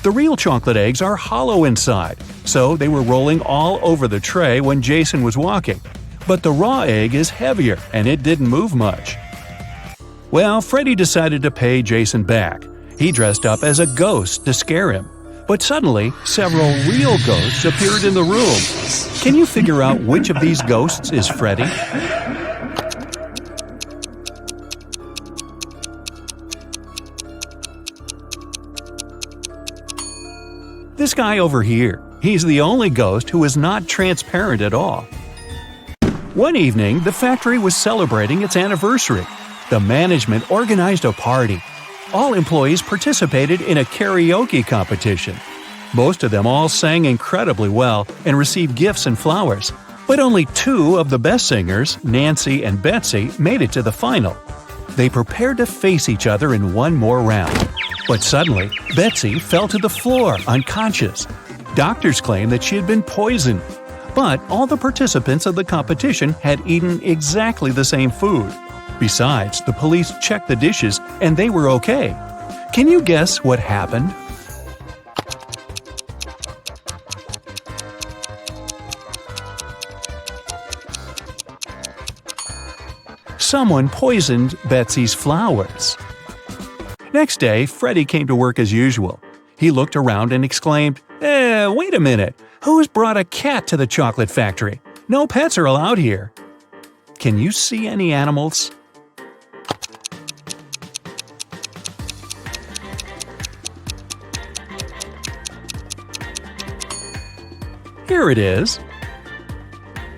The real chocolate eggs are hollow inside, so they were rolling all over the tray when Jason was walking. But the raw egg is heavier, and it didn't move much. Well, Freddy decided to pay Jason back. He dressed up as a ghost to scare him. But suddenly, several real ghosts appeared in the room. Can you figure out which of these ghosts is Freddy? This guy over here. He's the only ghost who is not transparent at all. One evening, the factory was celebrating its anniversary. The management organized a party. All employees participated in a karaoke competition. Most of them all sang incredibly well and received gifts and flowers. But only 2 of the best singers, Nancy and Betsy, made it to the final. They prepared to face each other in one more round. But suddenly, Betsy fell to the floor, unconscious. Doctors claimed that she had been poisoned. But all the participants of the competition had eaten exactly the same food. Besides, the police checked the dishes and they were okay. Can you guess what happened? Someone poisoned Betsy's flowers. Next day, Freddy came to work as usual. He looked around and exclaimed, wait a minute, who's brought a cat to the chocolate factory? No pets are allowed here. Can you see any animals? Here it is.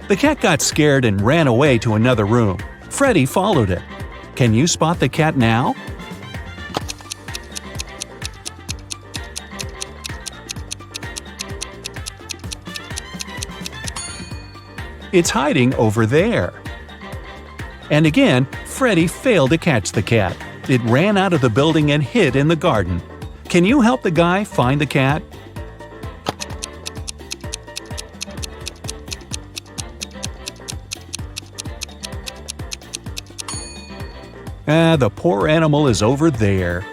The cat got scared and ran away to another room. Freddy followed it. Can you spot the cat now? It's hiding over there. And again, Freddy failed to catch the cat. It ran out of the building and hid in the garden. Can you help the guy find the cat? The poor animal is over there.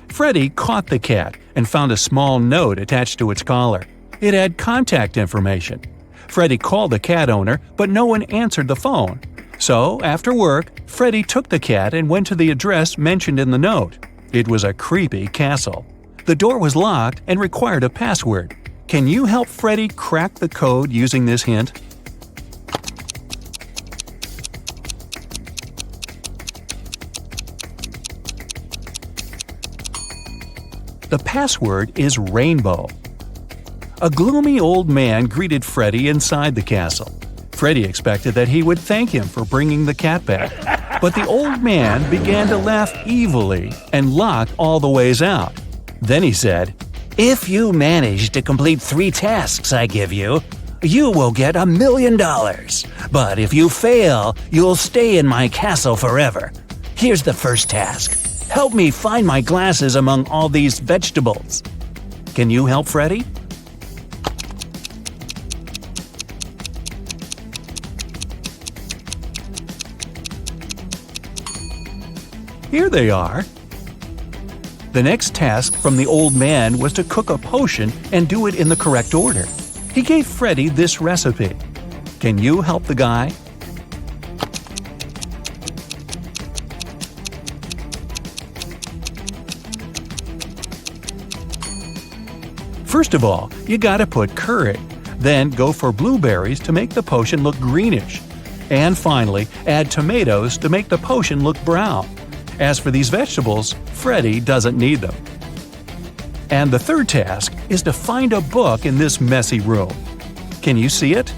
Freddy caught the cat and found a small note attached to its collar. It had contact information. Freddy called the cat owner, but no one answered the phone. So, after work, Freddy took the cat and went to the address mentioned in the note. It was a creepy castle. The door was locked and required a password. Can you help Freddy crack the code using this hint? The password is rainbow. A gloomy old man greeted Freddy inside the castle. Freddy expected that he would thank him for bringing the cat back. But the old man began to laugh evilly and locked all the ways out. Then he said, "If you manage to complete 3 tasks I give you, you will get $1 million. But if you fail, you'll stay in my castle forever. Here's the first task. Help me find my glasses among all these vegetables." Can you help Freddy? Here they are. The next task from the old man was to cook a potion and do it in the correct order. He gave Freddy this recipe. Can you help the guy? First of all, you gotta put curry. Then go for blueberries to make the potion look greenish. And finally, add tomatoes to make the potion look brown. As for these vegetables, Freddy doesn't need them. And the third task is to find a book in this messy room. Can you see it?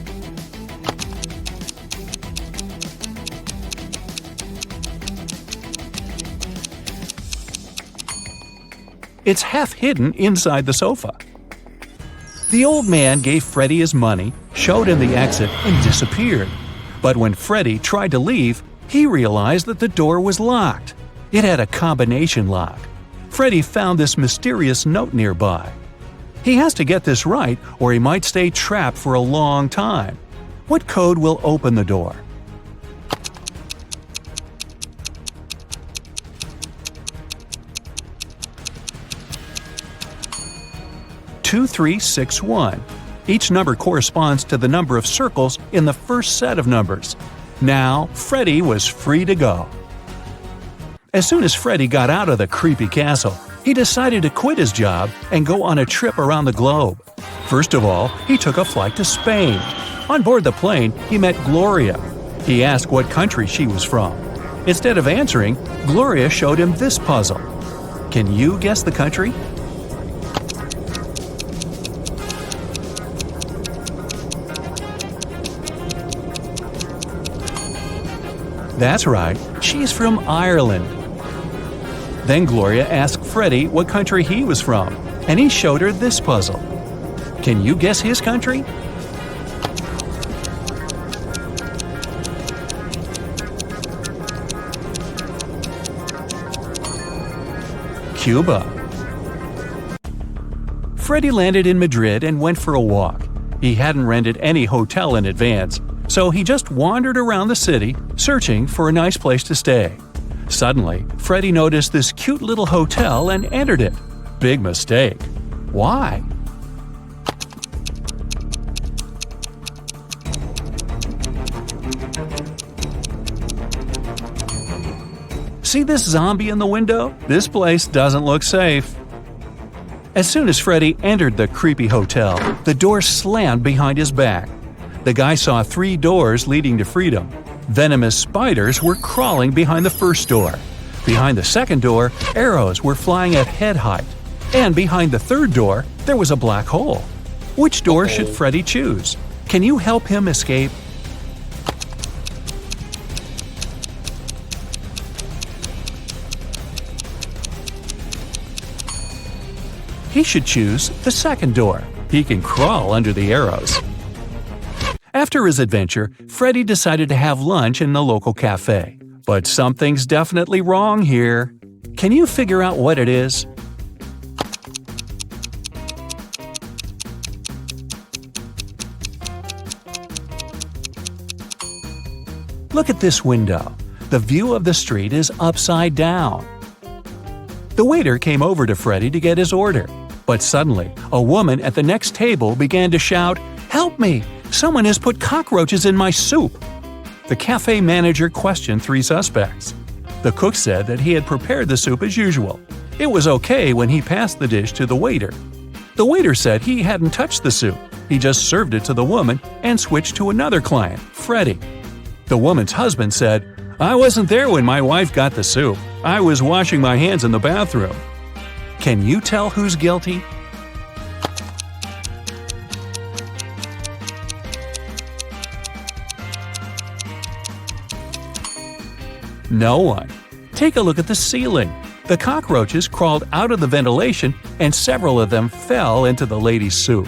It's half hidden inside the sofa. The old man gave Freddy his money, showed him the exit, and disappeared. But when Freddy tried to leave, he realized that the door was locked. It had a combination lock. Freddy found this mysterious note nearby. He has to get this right or he might stay trapped for a long time. What code will open the door? "2361. Each number corresponds to the number of circles in the first set of numbers. Now, Freddy was free to go. As soon as Freddy got out of the creepy castle, he decided to quit his job and go on a trip around the globe. First of all, he took a flight to Spain. On board the plane, he met Gloria. He asked what country she was from. Instead of answering, Gloria showed him this puzzle. Can you guess the country? That's right, she's from Ireland. Then Gloria asked Freddy what country he was from, and he showed her this puzzle. Can you guess his country? Cuba. Freddy landed in Madrid and went for a walk. He hadn't rented any hotel in advance, so he just wandered around the city, searching for a nice place to stay. Suddenly, Freddy noticed this cute little hotel and entered it. Big mistake. Why? See this zombie in the window? This place doesn't look safe. As soon as Freddy entered the creepy hotel, the door slammed behind his back. The guy saw 3 doors leading to freedom. Venomous spiders were crawling behind the first door. Behind the second door, arrows were flying at head height. And behind the third door, there was a black hole. Which door should Freddy choose? Can you help him escape? He should choose the second door. He can crawl under the arrows. After his adventure, Freddy decided to have lunch in the local cafe. But something's definitely wrong here. Can you figure out what it is? Look at this window. The view of the street is upside down. The waiter came over to Freddy to get his order. But suddenly, a woman at the next table began to shout, "Help me! Someone has put cockroaches in my soup!" The cafe manager questioned 3 suspects. The cook said that he had prepared the soup as usual. It was okay when he passed the dish to the waiter. The waiter said he hadn't touched the soup. He just served it to the woman and switched to another client, Freddy. The woman's husband said, "I wasn't there when my wife got the soup. I was washing my hands in the bathroom." Can you tell who's guilty? No one. Take a look at the ceiling. The cockroaches crawled out of the ventilation and several of them fell into the lady's soup.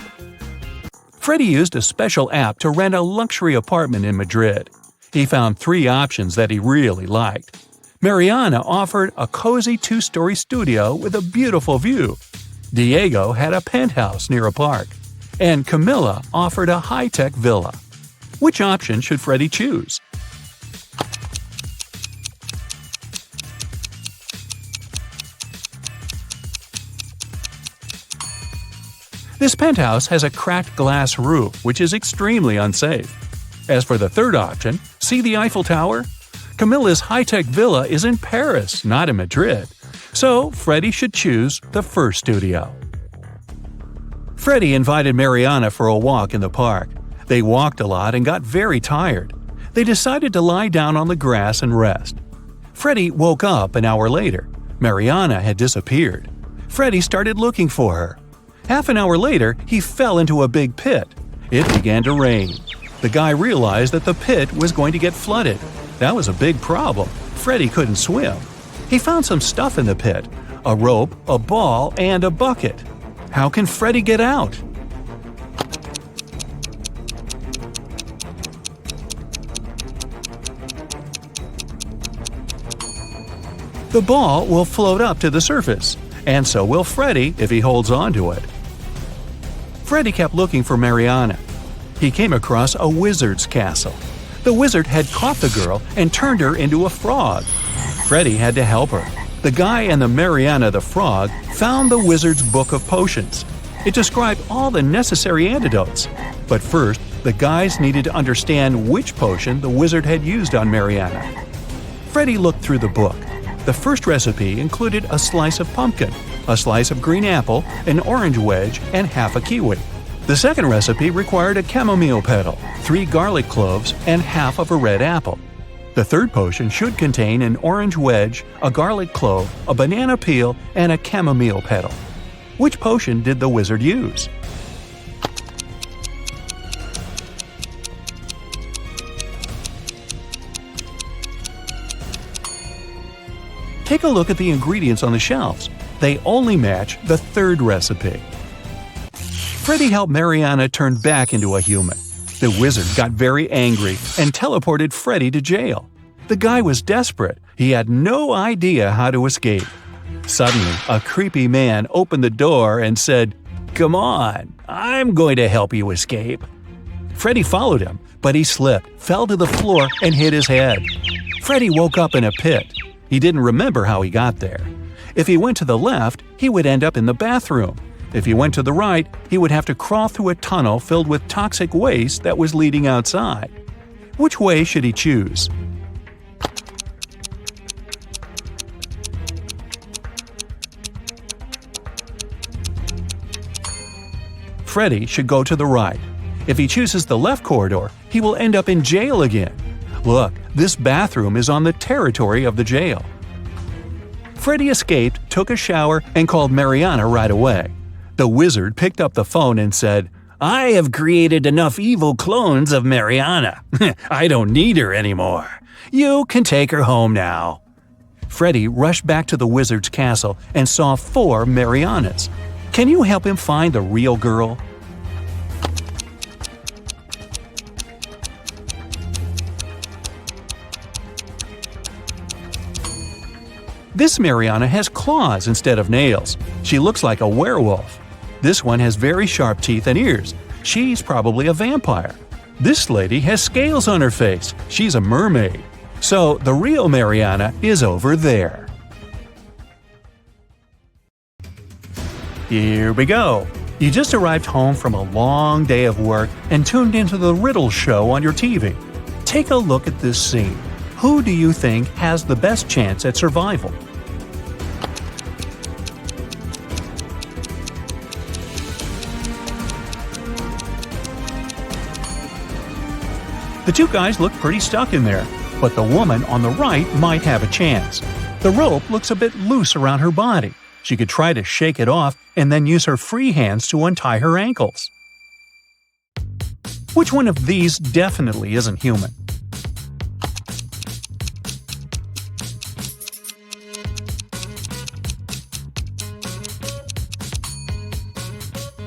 Freddy used a special app to rent a luxury apartment in Madrid. He found 3 options that he really liked. Mariana offered a cozy 2-story studio with a beautiful view. Diego had a penthouse near a park. And Camilla offered a high-tech villa. Which option should Freddy choose? This penthouse has a cracked glass roof, which is extremely unsafe. As for the third option, see the Eiffel Tower? Camilla's high-tech villa is in Paris, not in Madrid. So, Freddie should choose the first studio. Freddie invited Mariana for a walk in the park. They walked a lot and got very tired. They decided to lie down on the grass and rest. Freddie woke up an hour later. Mariana had disappeared. Freddie started looking for her. Half an hour later, he fell into a big pit. It began to rain. The guy realized that the pit was going to get flooded. That was a big problem. Freddie couldn't swim. He found some stuff in the pit: a rope, a ball, and a bucket. How can Freddie get out? The ball will float up to the surface, and so will Freddie if he holds on to it. Freddie kept looking for Mariana. He came across a wizard's castle. The wizard had caught the girl and turned her into a frog. Freddie had to help her. The guy and the Mariana the frog found the wizard's book of potions. It described all the necessary antidotes. But first, the guys needed to understand which potion the wizard had used on Mariana. Freddie looked through the book. The first recipe included a slice of pumpkin, a slice of green apple, an orange wedge, and half a kiwi. The second recipe required a chamomile petal, 3 garlic cloves, and half of a red apple. The third potion should contain an orange wedge, a garlic clove, a banana peel, and a chamomile petal. Which potion did the wizard use? Take a look at the ingredients on the shelves. They only match the third recipe. Freddie helped Mariana turn back into a human. The wizard got very angry and teleported Freddie to jail. The guy was desperate. He had no idea how to escape. Suddenly, a creepy man opened the door and said, "Come on, I'm going to help you escape." Freddie followed him, but he slipped, fell to the floor, and hit his head. Freddie woke up in a pit. He didn't remember how he got there. If he went to the left, he would end up in the bathroom. If he went to the right, he would have to crawl through a tunnel filled with toxic waste that was leading outside. Which way should he choose? Freddie should go to the right. If he chooses the left corridor, he will end up in jail again. Look, this bathroom is on the territory of the jail. Freddie escaped, took a shower, and called Mariana right away. The wizard picked up the phone and said, "I have created enough evil clones of Mariana. I don't need her anymore. You can take her home now." Freddie rushed back to the wizard's castle and saw 4 Marianas. Can you help him find the real girl? This Mariana has claws instead of nails. She looks like a werewolf. This one has very sharp teeth and ears. She's probably a vampire. This lady has scales on her face. She's a mermaid. So the real Mariana is over there. Here we go. You just arrived home from a long day of work and tuned into the Riddle show on your TV. Take a look at this scene. Who do you think has the best chance at survival? The 2 guys look pretty stuck in there, but the woman on the right might have a chance. The rope looks a bit loose around her body. She could try to shake it off and then use her free hands to untie her ankles. Which one of these definitely isn't human?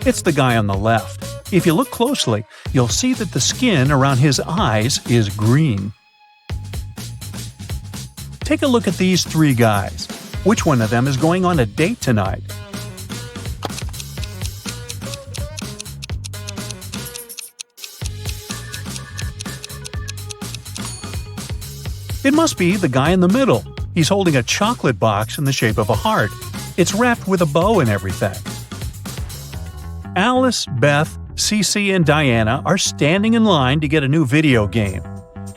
It's the guy on the left. If you look closely, you'll see that the skin around his eyes is green. Take a look at these 3 guys. Which one of them is going on a date tonight? It must be the guy in the middle. He's holding a chocolate box in the shape of a heart. It's wrapped with a bow and everything. Alice, Beth, Cece, and Diana are standing in line to get a new video game.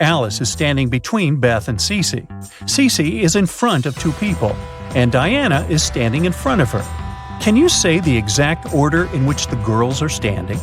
Alice is standing between Beth and Cece. Cece is in front of two people, and Diana is standing in front of her. Can you say the exact order in which the girls are standing?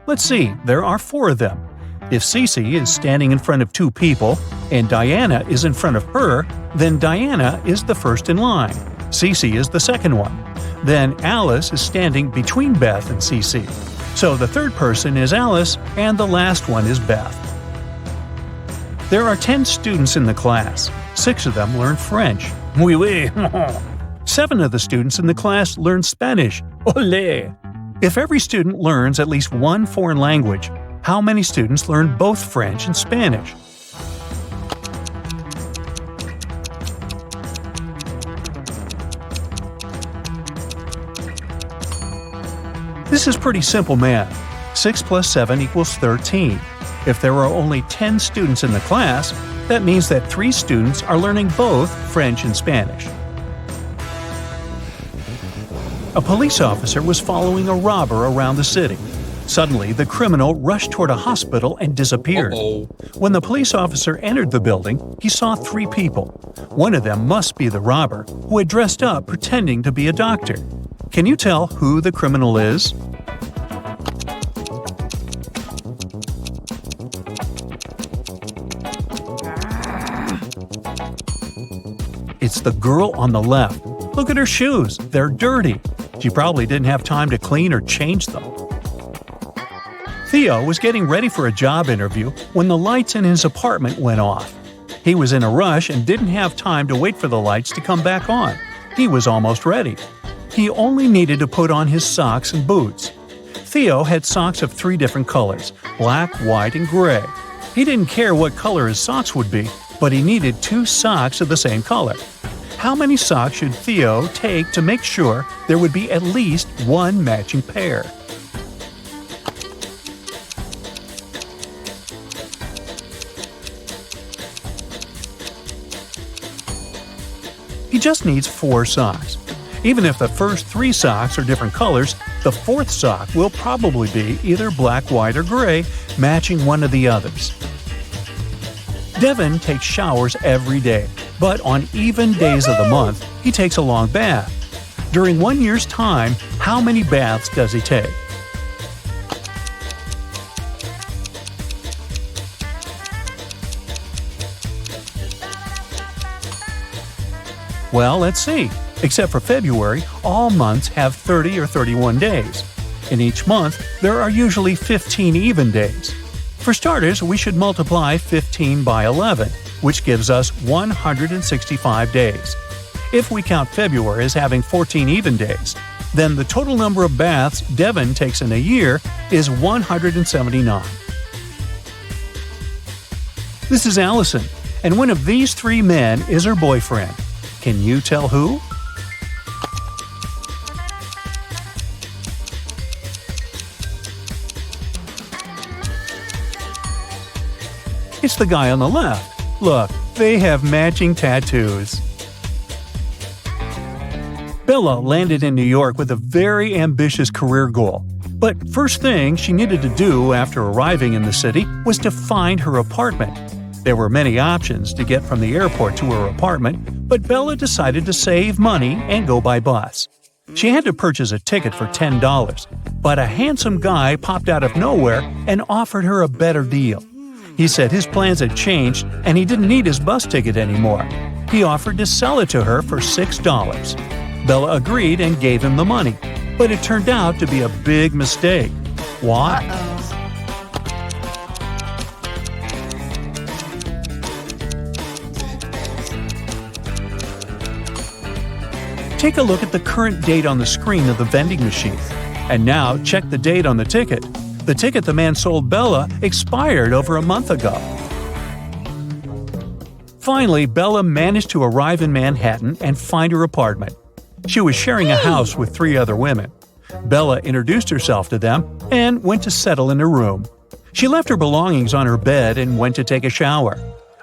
Let's see, there are 4 of them. If Cece is standing in front of 2 people and Diana is in front of her, then Diana is the first in line. Cece is the second one. Then Alice is standing between Beth and Cece. So the third person is Alice and the last one is Beth. There are 10 students in the class. 6 of them learn French. Oui, oui. 7 of the students in the class learn Spanish. Olé! If every student learns at least one foreign language, how many students learn both French and Spanish? This is pretty simple math. 6 plus 7 equals 13. If there are only 10 students in the class, that means that 3 students are learning both French and Spanish. A police officer was following a robber around the city. Suddenly, the criminal rushed toward a hospital and disappeared. When the police officer entered the building, he saw 3 people. One of them must be the robber, who had dressed up pretending to be a doctor. Can you tell who the criminal is? It's the girl on the left. Look at her shoes. They're dirty. She probably didn't have time to clean or change them. Theo was getting ready for a job interview when the lights in his apartment went off. He was in a rush and didn't have time to wait for the lights to come back on. He was almost ready. He only needed to put on his socks and boots. Theo had socks of 3 different colors: black, white, and gray. He didn't care what color his socks would be, but he needed 2 socks of the same color. How many socks should Theo take to make sure there would be at least one matching pair? He just needs 4 socks. Even if the first 3 socks are different colors, the 4th sock will probably be either black, white, or gray, matching one of the others. Devin takes showers every day, but on even days of the month, he takes a long bath. During 1 year's time, how many baths does he take? Well, let's see. Except for February, all months have 30 or 31 days. In each month, there are usually 15 even days. For starters, we should multiply 15 by 11, which gives us 165 days. If we count February as having 14 even days, then the total number of baths Devin takes in a year is 179. This is Allison, and one of these 3 men is her boyfriend. Can you tell who? It's the guy on the left. Look, they have matching tattoos. Bella landed in New York with a very ambitious career goal. But first thing she needed to do after arriving in the city was to find her apartment. There were many options to get from the airport to her apartment, but Bella decided to save money and go by bus. She had to purchase a ticket for $10, but a handsome guy popped out of nowhere and offered her a better deal. He said his plans had changed and he didn't need his bus ticket anymore. He offered to sell it to her for $6. Bella agreed and gave him the money, but it turned out to be a big mistake. Why? Take a look at the current date on the screen of the vending machine. And now check the date on the ticket. The ticket the man sold Bella expired over a month ago. Finally, Bella managed to arrive in Manhattan and find her apartment. She was sharing a house with 3 other women. Bella introduced herself to them and went to settle in her room. She left her belongings on her bed and went to take a shower.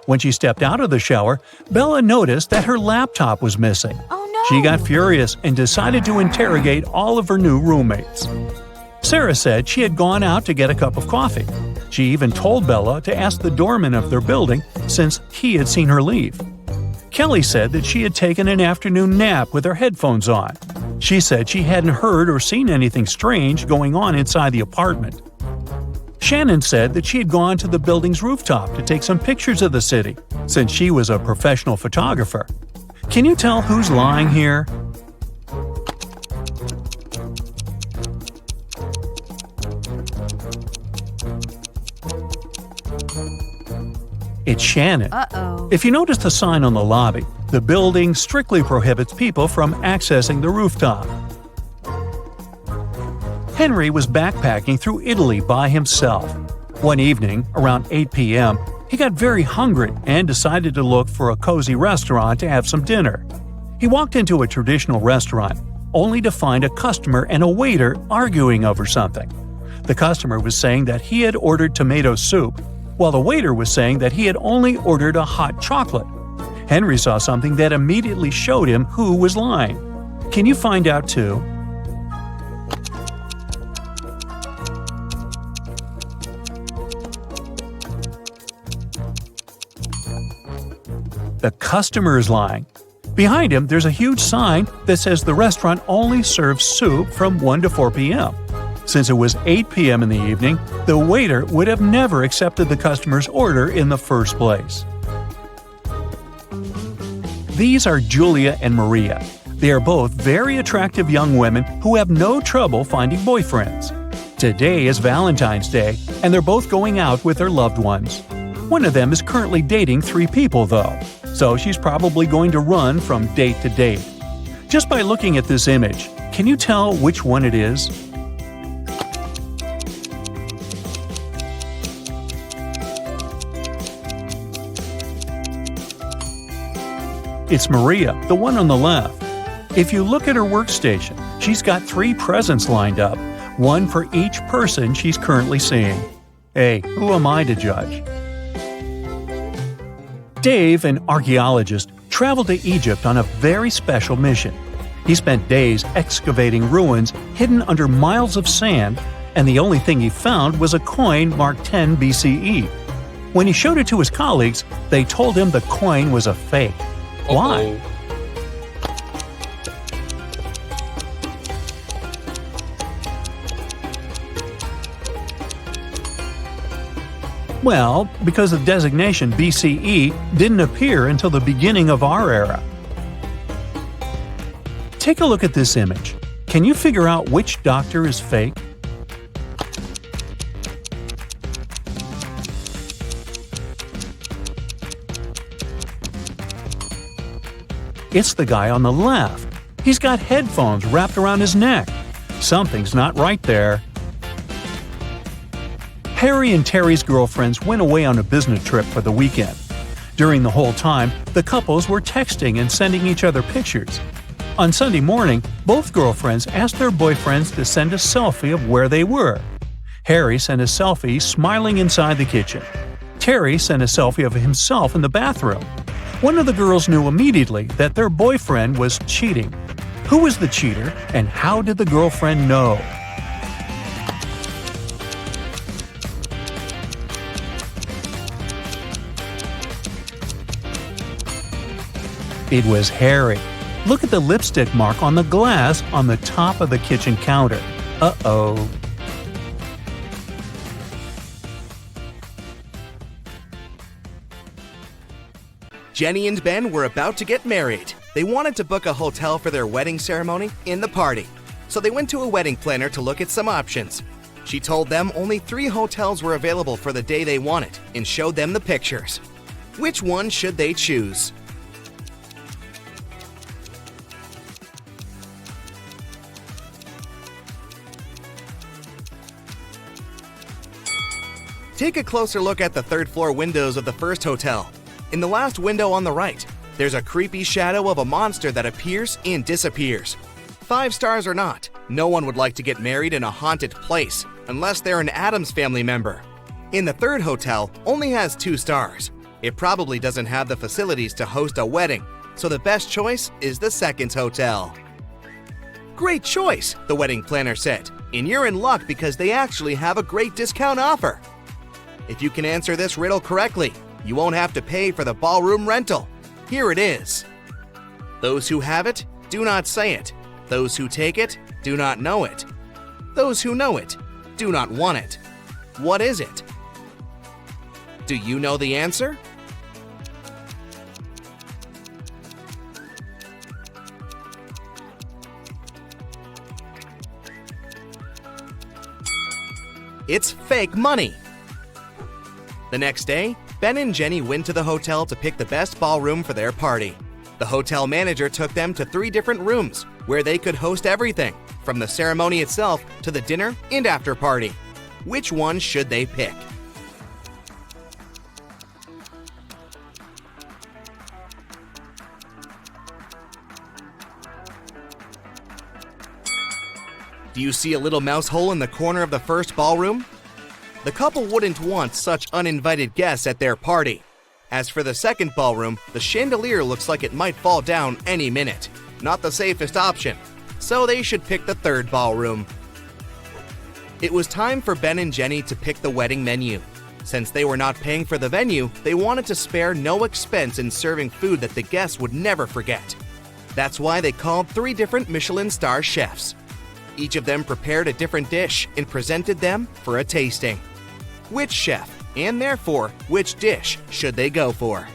When she stepped out of the shower, Bella noticed that her laptop was missing. Oh no! She got furious and decided to interrogate all of her new roommates. Sarah said she had gone out to get a cup of coffee. She even told Bella to ask the doorman of their building since he had seen her leave. Kelly said that she had taken an afternoon nap with her headphones on. She said she hadn't heard or seen anything strange going on inside the apartment. Shannon said that she had gone to the building's rooftop to take some pictures of the city, since she was a professional photographer. Can you tell who's lying here? It's Shannon. Uh-oh. If you notice the sign on the lobby, the building strictly prohibits people from accessing the rooftop. Henry was backpacking through Italy by himself. One evening, around 8 p.m., he got very hungry and decided to look for a cozy restaurant to have some dinner. He walked into a traditional restaurant, only to find a customer and a waiter arguing over something. The customer was saying that he had ordered tomato soup, while the waiter was saying that he had only ordered a hot chocolate. Henry saw something that immediately showed him who was lying. Can you find out too? The customer is lying. Behind him, there's a huge sign that says the restaurant only serves soup from 1 to 4 p.m. Since it was 8 p.m. in the evening, the waiter would have never accepted the customer's order in the first place. These are Julia and Maria. They are both very attractive young women who have no trouble finding boyfriends. Today is Valentine's Day, and they're both going out with their loved ones. One of them is currently dating 3 people, though, so she's probably going to run from date to date. Just by looking at this image, can you tell which one it is? It's Maria, the one on the left. If you look at her workstation, she's got 3 presents lined up, one for each person she's currently seeing. Hey, who am I to judge? Dave, an archaeologist, traveled to Egypt on a very special mission. He spent days excavating ruins hidden under miles of sand, and the only thing he found was a coin marked 10 BCE. When he showed it to his colleagues, they told him the coin was a fake. Why? Well, because the designation BCE didn't appear until the beginning of our era. Take a look at this image. Can you figure out which doctor is fake? It's the guy on the left. He's got headphones wrapped around his neck. Something's not right there. Harry and Terry's girlfriends went away on a business trip for the weekend. During the whole time, the couples were texting and sending each other pictures. On Sunday morning, both girlfriends asked their boyfriends to send a selfie of where they were. Harry sent a selfie smiling inside the kitchen. Terry sent a selfie of himself in the bathroom. One of the girls knew immediately that their boyfriend was cheating. Who was the cheater, and how did the girlfriend know? It was Harry. Look at the lipstick mark on the glass on the top of the kitchen counter. Uh-oh. Jenny and Ben were about to get married. They wanted to book a hotel for their wedding ceremony in the party, so they went to a wedding planner to look at some options. She told them only 3 hotels were available for the day they wanted and showed them the pictures. Which one should they choose? Take a closer look at the 3rd floor windows of the first hotel. In the last window on the right, there's a creepy shadow of a monster that appears and disappears. 5 stars or not, no one would like to get married in a haunted place unless they're an Addams Family member. In the 3rd hotel, only has 2 stars. It probably doesn't have the facilities to host a wedding, so the best choice is the second hotel. Great choice, the wedding planner said, and you're in luck because they actually have a great discount offer. If you can answer this riddle correctly, you won't have to pay for the ballroom rental. Here it is. Those who have it, do not say it. Those who take it, do not know it. Those who know it, do not want it. What is it? Do you know the answer? It's fake money. The next day, Ben and Jenny went to the hotel to pick the best ballroom for their party. The hotel manager took them to 3 different rooms where they could host everything, from the ceremony itself to the dinner and after party. Which one should they pick? Do you see a little mouse hole in the corner of the first ballroom? The couple wouldn't want such uninvited guests at their party. As for the second ballroom, the chandelier looks like it might fall down any minute. Not the safest option, so they should pick the third ballroom. It was time for Ben and Jenny to pick the wedding menu. Since they were not paying for the venue, they wanted to spare no expense in serving food that the guests would never forget. That's why they called 3 different Michelin star chefs. Each of them prepared a different dish and presented them for a tasting. Which chef, and therefore which dish, should they go for?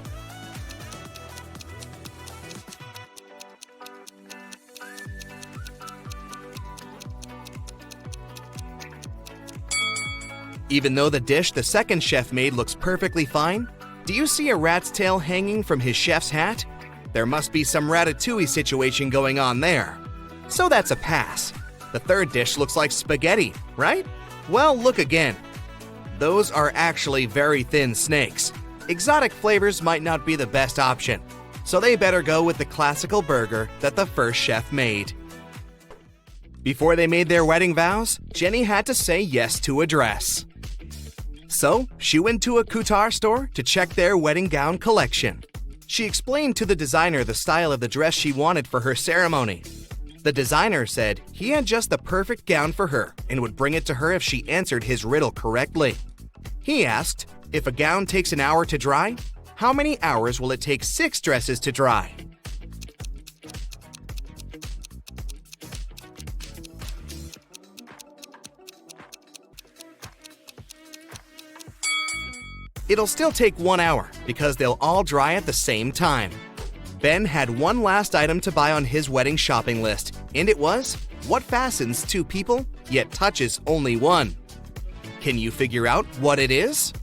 Even though the dish the second chef made looks perfectly fine, do you see a rat's tail hanging from his chef's hat? There must be some ratatouille situation going on there. So that's a pass. The third dish looks like spaghetti, right? Well, look again. Those are actually very thin snakes. Exotic flavors might not be the best option, so they better go with the classical burger that the first chef made. Before they made their wedding vows, Jenny had to say yes to a dress. So, she went to a couture store to check their wedding gown collection. She explained to the designer the style of the dress she wanted for her ceremony. The designer said he had just the perfect gown for her and would bring it to her if she answered his riddle correctly. He asked, if a gown takes an hour to dry, how many hours will it take 6 dresses to dry? It'll still take 1 hour because they'll all dry at the same time. Ben had one last item to buy on his wedding shopping list, and it was what fastens 2 people yet touches only one. Can you figure out what it is?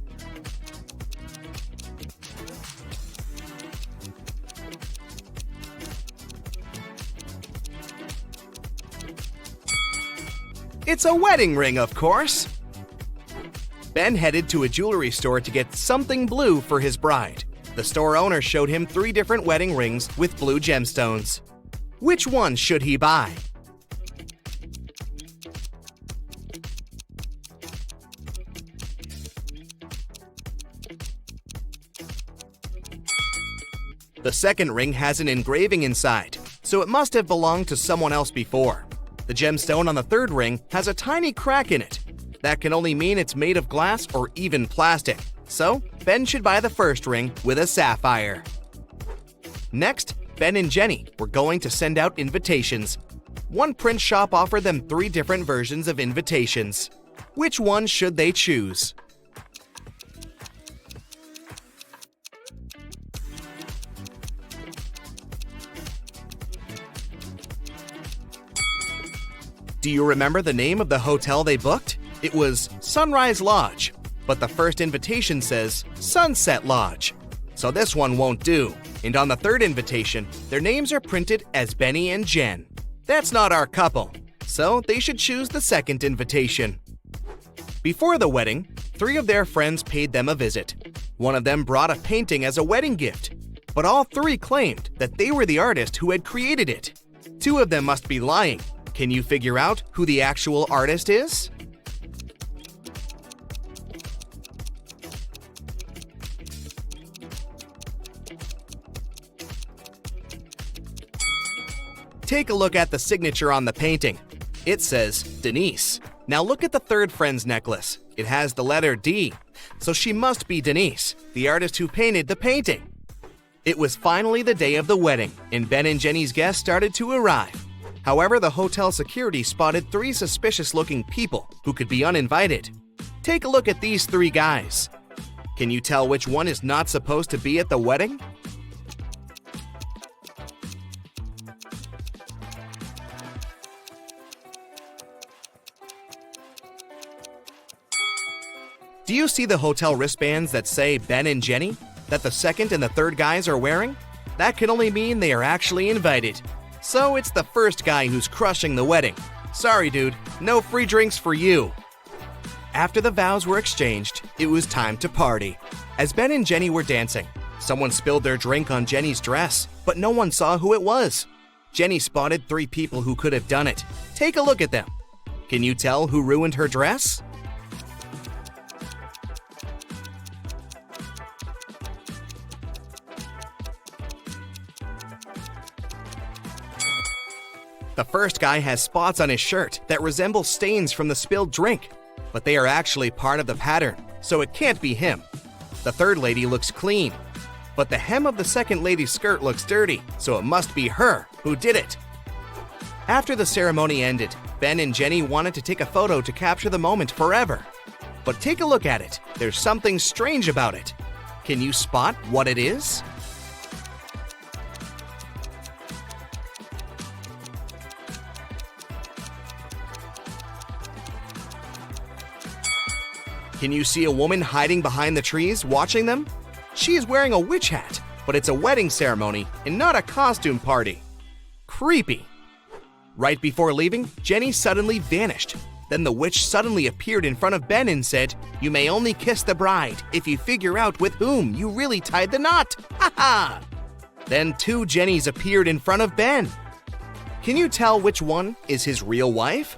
It's a wedding ring, of course. Ben headed to a jewelry store to get something blue for his bride. The store owner showed him 3 different wedding rings with blue gemstones. Which one should he buy? The second ring has an engraving inside, so it must have belonged to someone else before. The gemstone on the third ring has a tiny crack in it. That can only mean it's made of glass or even plastic. So, Ben should buy the first ring with a sapphire. Next, Ben and Jenny were going to send out invitations. One print shop offered them 3 different versions of invitations. Which one should they choose? Do you remember the name of the hotel they booked? It was Sunrise Lodge, but the first invitation says Sunset Lodge. So this one won't do. And on the third invitation, their names are printed as Benny and Jen. That's not our couple, so they should choose the second invitation. Before the wedding, 3 of their friends paid them a visit. One of them brought a painting as a wedding gift, but all 3 claimed that they were the artist who had created it. 2 of them must be lying. Can you figure out who the actual artist is? Take a look at the signature on the painting. It says Denise. Now look at the third friend's necklace. It has the letter D, so she must be Denise, the artist who painted the painting. It was finally the day of the wedding, and Ben and Jenny's guests started to arrive. However, the hotel security spotted 3 suspicious-looking people who could be uninvited. Take a look at these 3 guys. Can you tell which one is not supposed to be at the wedding? Do you see the hotel wristbands that say Ben and Jenny, that the second and the third guys are wearing? That can only mean they are actually invited. So it's the first guy who's crushing the wedding. Sorry, dude, no free drinks for you. After the vows were exchanged, it was time to party. As Ben and Jenny were dancing, someone spilled their drink on Jenny's dress, but no one saw who it was. Jenny spotted 3 people who could have done it. Take a look at them. Can you tell who ruined her dress? The first guy has spots on his shirt that resemble stains from the spilled drink, but they are actually part of the pattern, so it can't be him. The third lady looks clean, but the hem of the second lady's skirt looks dirty, so it must be her who did it. After the ceremony ended, Ben and Jenny wanted to take a photo to capture the moment forever. But take a look at it. There's something strange about it. Can you spot what it is? Can you see a woman hiding behind the trees watching them? She is wearing a witch hat, but it's a wedding ceremony and not a costume party. Creepy. Right before leaving, Jenny suddenly vanished. Then the witch suddenly appeared in front of Ben and said, "You may only kiss the bride if you figure out with whom you really tied the knot. Ha ha!" Then 2 Jennys appeared in front of Ben. Can you tell which one is his real wife?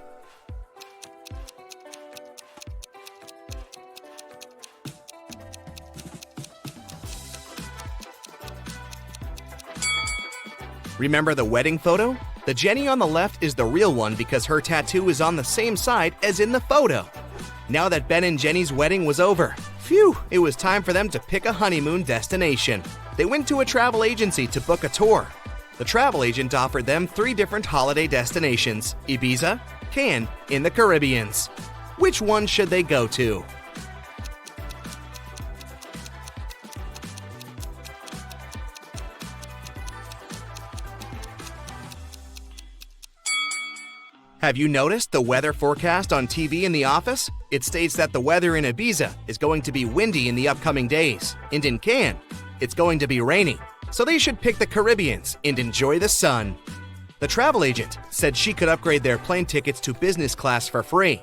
Remember the wedding photo? The Jenny on the left is the real one because her tattoo is on the same side as in the photo. Now that Ben and Jenny's wedding was over, phew, it was time for them to pick a honeymoon destination. They went to a travel agency to book a tour. The travel agent offered them 3 different holiday destinations: Ibiza, Cannes, in the Caribbean. Which one should they go to? Have you noticed the weather forecast on TV in the office? It states that the weather in Ibiza is going to be windy in the upcoming days, and in Cannes, it's going to be rainy. So they should pick the Caribbean and enjoy the sun. The travel agent said she could upgrade their plane tickets to business class for free.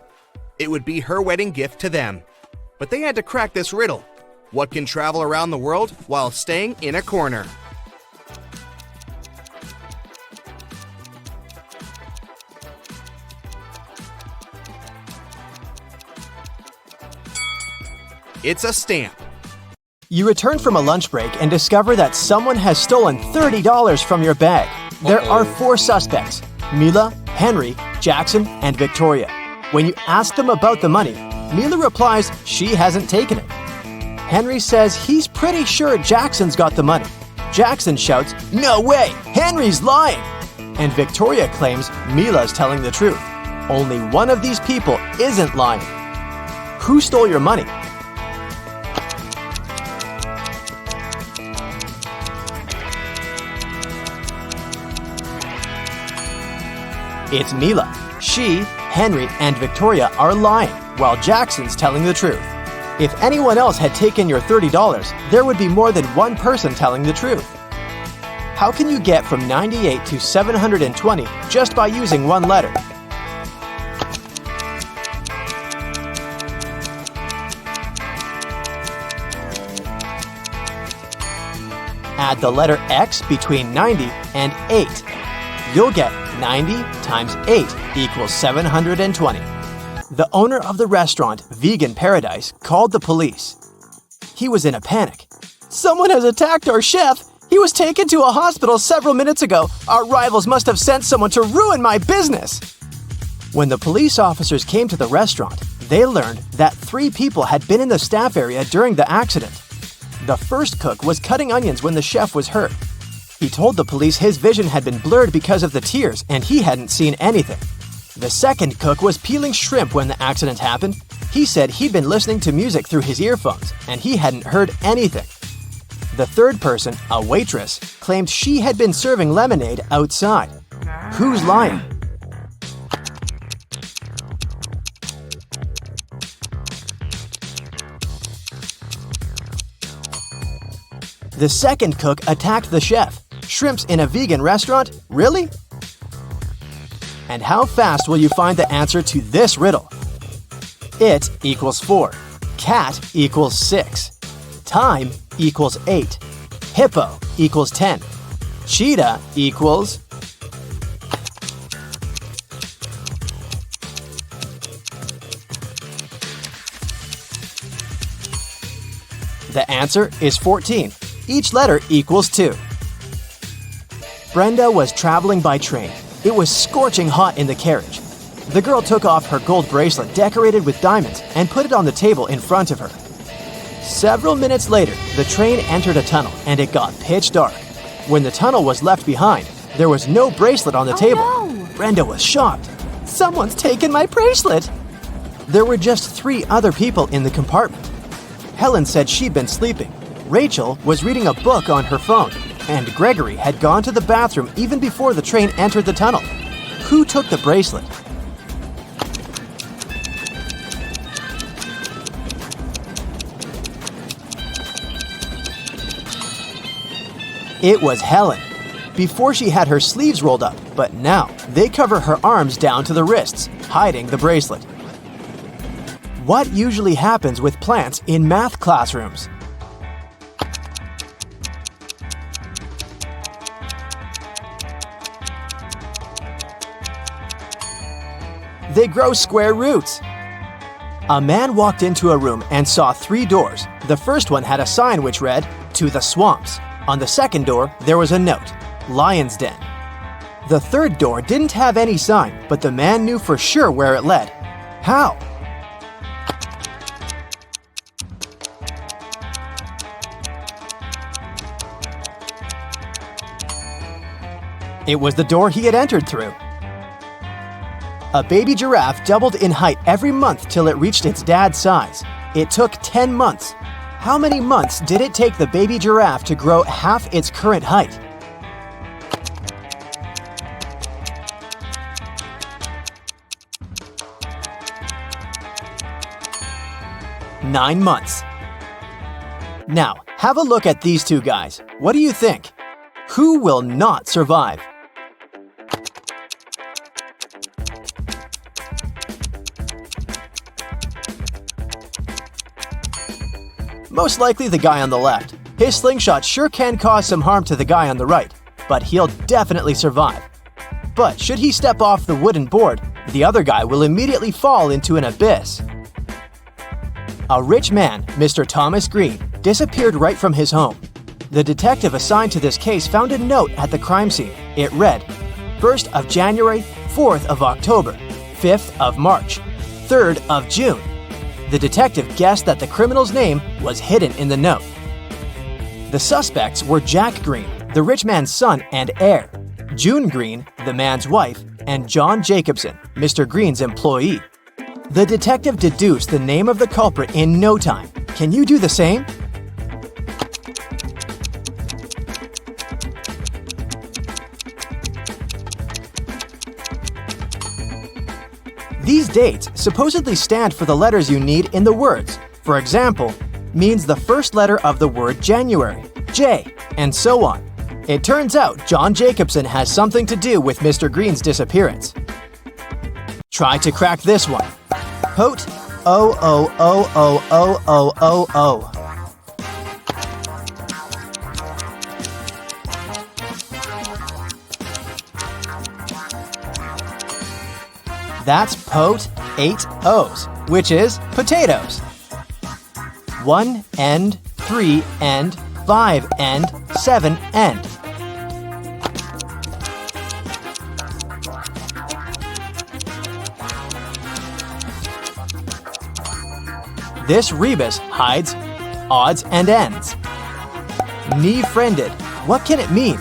It would be her wedding gift to them. But they had to crack this riddle. What can travel around the world while staying in a corner? It's a stamp. You return from a lunch break and discover that someone has stolen $30 from your bag. There are 4 suspects: Mila, Henry, Jackson, and Victoria. When you ask them about the money, Mila replies she hasn't taken it. Henry says he's pretty sure Jackson's got the money. Jackson shouts, "No way! Henry's lying!" And Victoria claims Mila's telling the truth. Only one of these people isn't lying. Who stole your money? It's Mila. She, Henry, and Victoria are lying, while Jackson's telling the truth. If anyone else had taken your $30, there would be more than one person telling the truth. How can you get from 98 to 720 just by using one letter? Add the letter X between 90 and 8. You'll get 90 times 8 equals 720. The owner of the restaurant, Vegan Paradise, called the police. He was in a panic. "Someone has attacked our chef. He was taken to a hospital several minutes ago. Our rivals must have sent someone to ruin my business. When the police officers came to the restaurant, they learned that 3 people had been in the staff area during the accident. The first cook was cutting onions when the chef was hurt. He told the police his vision had been blurred because of the tears and he hadn't seen anything. The second cook was peeling shrimp when the accident happened. He said he'd been listening to music through his earphones and he hadn't heard anything. The third person, a waitress, claimed she had been serving lemonade outside. Who's lying? The second cook attacked the chef. Shrimps in a vegan restaurant? Really? And how fast will you find the answer to this riddle? It equals 4. Cat equals 6. Time equals 8. Hippo equals 10. Cheetah equals... The answer is 14. Each letter equals 2. Brenda was traveling by train. It was scorching hot in the carriage. The girl took off her gold bracelet decorated with diamonds and put it on the table in front of her. Several minutes later, the train entered a tunnel and it got pitch dark. When the tunnel was left behind, there was no bracelet on the table. No. Brenda was shocked. Someone's taken my bracelet! There were just 3 other people in the compartment. Helen said she'd been sleeping. Rachel was reading a book on her phone, and Gregory had gone to the bathroom even before the train entered the tunnel. Who took the bracelet? It was Helen. Before she had her sleeves rolled up, but now they cover her arms down to the wrists, hiding the bracelet. What usually happens with plants in math classrooms? They grow square roots. A man walked into a room and saw 3 doors. The first one had a sign which read, "To the swamps." On the second door, there was a note, "Lion's Den." The third door didn't have any sign, but the man knew for sure where it led. How? It was the door he had entered through. A baby giraffe doubled in height every month till it reached its dad's size. It took 10 months. How many months did it take the baby giraffe to grow half its current height? Nine months. Now, have a look at these 2 guys. What do you think? Who will not survive? Most likely the guy on the left. His slingshot sure can cause some harm to the guy on the right, but he'll definitely survive. But should he step off the wooden board, the other guy will immediately fall into an abyss. A rich man, Mr. Thomas Green, disappeared right from his home. The detective assigned to this case found a note at the crime scene. It read, 1st of January, 4th of October, 5th of March, 3rd of June. The detective guessed that the criminal's name was hidden in the note. The suspects were Jack Green, the rich man's son and heir, June Green, the man's wife, and John Jacobson, Mr. Green's employee. The detective deduced the name of the culprit in no time. Can you do the same? These dates supposedly stand for the letters you need in the words. For example, means the first letter of the word January, J, and so on. It turns out John Jacobson has something to do with Mr. Green's disappearance. Try to crack this one. Pote, O-O-O-O-O-O-O-O. That's pote 8 O's, which is potatoes. 1 and 3 and 5 end, 7 end. This rebus hides odds and ends. Knee-friended. What can it mean?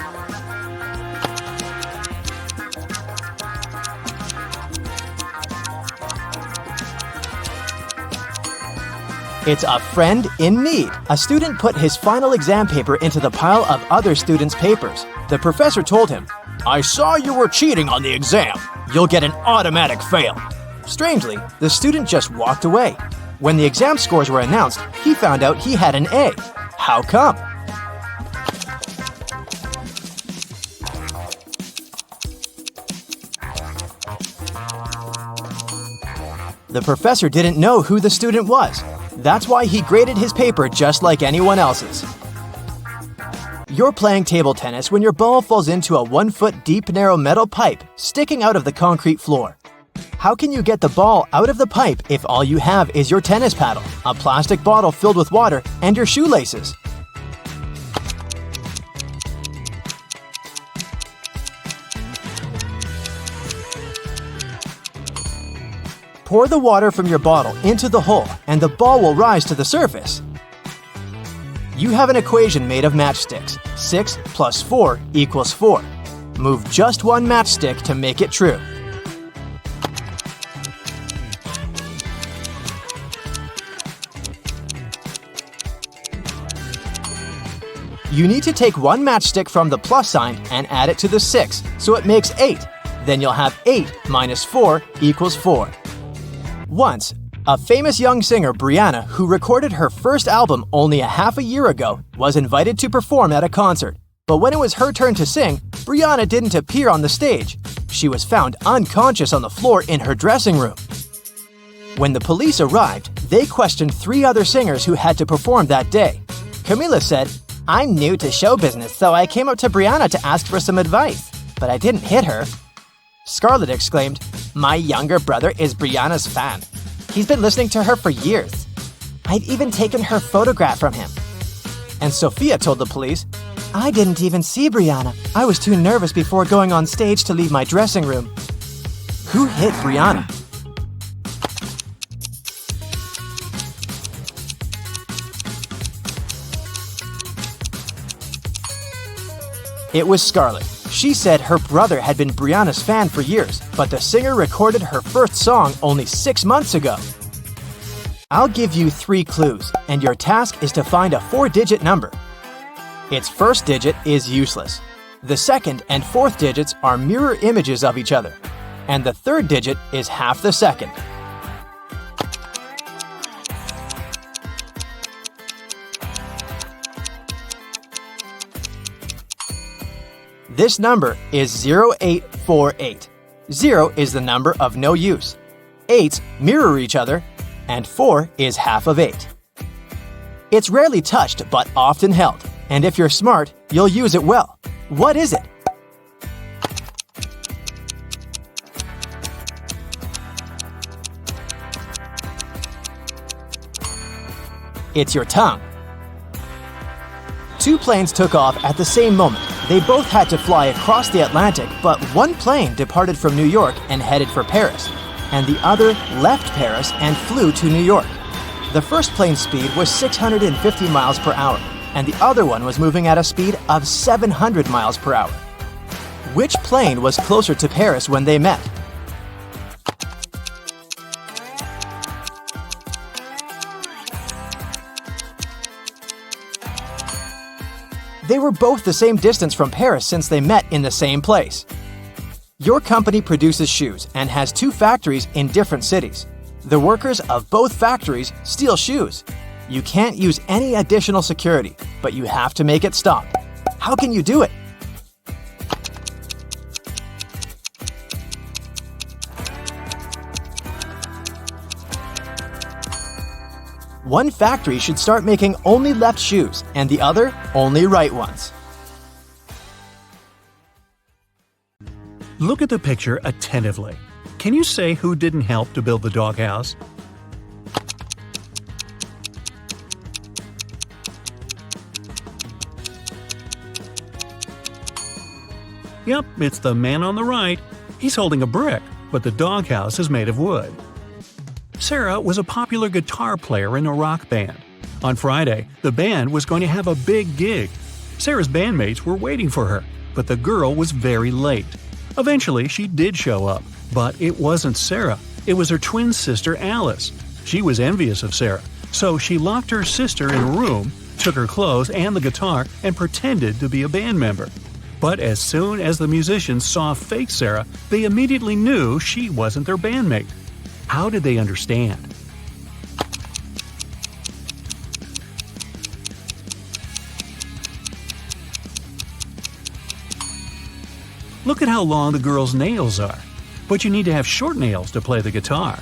It's a friend in need. A student put his final exam paper into the pile of other students' papers. The professor told him, "I saw you were cheating on the exam. You'll get an automatic fail." Strangely, the student just walked away. When the exam scores were announced, he found out he had an A. How come? The professor didn't know who the student was. That's why he graded his paper just like anyone else's. You're playing table tennis when your ball falls into a 1-foot deep narrow metal pipe sticking out of the concrete floor. How can you get the ball out of the pipe if all you have is your tennis paddle, a plastic bottle filled with water, and your shoelaces? Pour the water from your bottle into the hole and the ball will rise to the surface. You have an equation made of matchsticks. 6 plus 4 equals 4. Move just one matchstick to make it true. You need to take one matchstick from the plus sign and add it to the 6, so it makes 8. Then you'll have 8 minus 4 equals 4. Once, a famous young singer, Brianna, who recorded her first album only a half a year ago, was invited to perform at a concert. But when it was her turn to sing, Brianna didn't appear on the stage. She was found unconscious on the floor in her dressing room. When the police arrived, they questioned 3 other singers who had to perform that day. Camila said, "I'm new to show business, so I came up to Brianna to ask for some advice, but I didn't hit her." Scarlett exclaimed, "My younger brother is Brianna's fan. He's been listening to her for years. I've even taken her photograph from him." And Sophia told the police, "I didn't even see Brianna. I was too nervous before going on stage to leave my dressing room." Who hit Brianna? It was Scarlett. She said her brother had been Brianna's fan for years, but the singer recorded her first song only 6 months ago. I'll give you 3 clues, and your task is to find a 4-digit number. Its first digit is useless. The second and fourth digits are mirror images of each other, and the third digit is half the second. This number is 0848. 0 is the number of no use. 8s mirror each other, and 4 is half of 8. It's rarely touched but often held, and if you're smart, you'll use it well. What is it? It's your tongue. 2 planes took off at the same moment. They both had to fly across the Atlantic, but one plane departed from New York and headed for Paris, and the other left Paris and flew to New York. The first plane's speed was 650 miles per hour, and the other one was moving at a speed of 700 miles per hour. Which plane was closer to Paris when they met? They were both the same distance from Paris since they met in the same place. Your company produces shoes and has 2 factories in different cities. The workers of both factories steal shoes. You can't use any additional security, but you have to make it stop. How can you do it? One factory should start making only left shoes and the other only right ones. Look at the picture attentively. Can you say who didn't help to build the doghouse? Yep, it's the man on the right. He's holding a brick, but the doghouse is made of wood. Sarah was a popular guitar player in a rock band. On Friday, the band was going to have a big gig. Sarah's bandmates were waiting for her, but the girl was very late. Eventually, she did show up, but it wasn't Sarah. It was her twin sister, Alice. She was envious of Sarah, so she locked her sister in a room, took her clothes and the guitar, and pretended to be a band member. But as soon as the musicians saw fake Sarah, they immediately knew she wasn't their bandmate. How did they understand? Look at how long the girl's nails are. But you need to have short nails to play the guitar.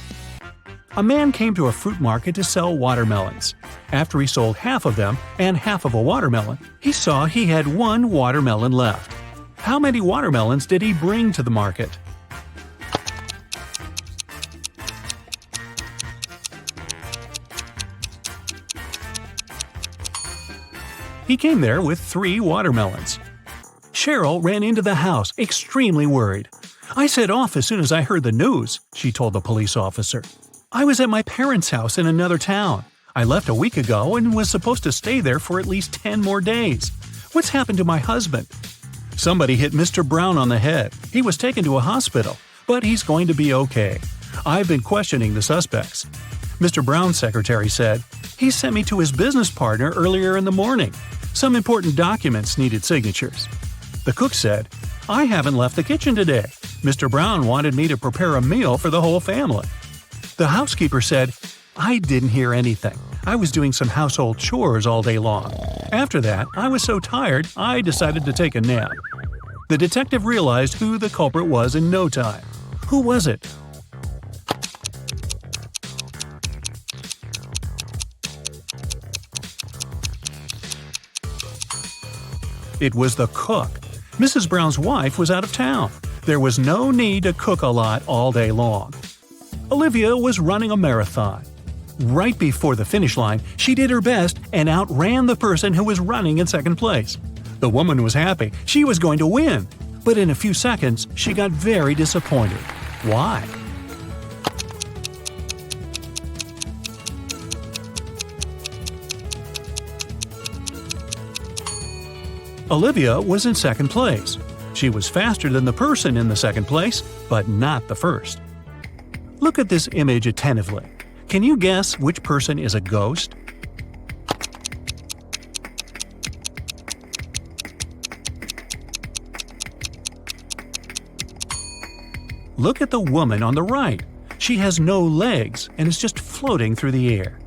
A man came to a fruit market to sell watermelons. After he sold half of them and half of a watermelon, he saw he had one watermelon left. How many watermelons did he bring to the market? He came there with 3 watermelons. Cheryl ran into the house, extremely worried. "I set off as soon as I heard the news," she told the police officer. "I was at my parents' house in another town. I left a week ago and was supposed to stay there for at least 10 more days. What's happened to my husband?" "Somebody hit Mr. Brown on the head. He was taken to a hospital, but he's going to be okay. I've been questioning the suspects." Mr. Brown's secretary said, "He sent me to his business partner earlier in the morning. Some important documents needed signatures." The cook said, "I haven't left the kitchen today. Mr. Brown wanted me to prepare a meal for the whole family." The housekeeper said, "I didn't hear anything. I was doing some household chores all day long. After that, I was so tired, I decided to take a nap." The detective realized who the culprit was in no time. Who was it? It was the cook. Mrs. Brown's wife was out of town. There was no need to cook a lot all day long. Olivia was running a marathon. Right before the finish line, she did her best and outran the person who was running in second place. The woman was happy. She was going to win. But in a few seconds, she got very disappointed. Why? Olivia was in second place. She was faster than the person in the second place, but not the first. Look at this image attentively. Can you guess which person is a ghost? Look at the woman on the right. She has no legs and is just floating through the air.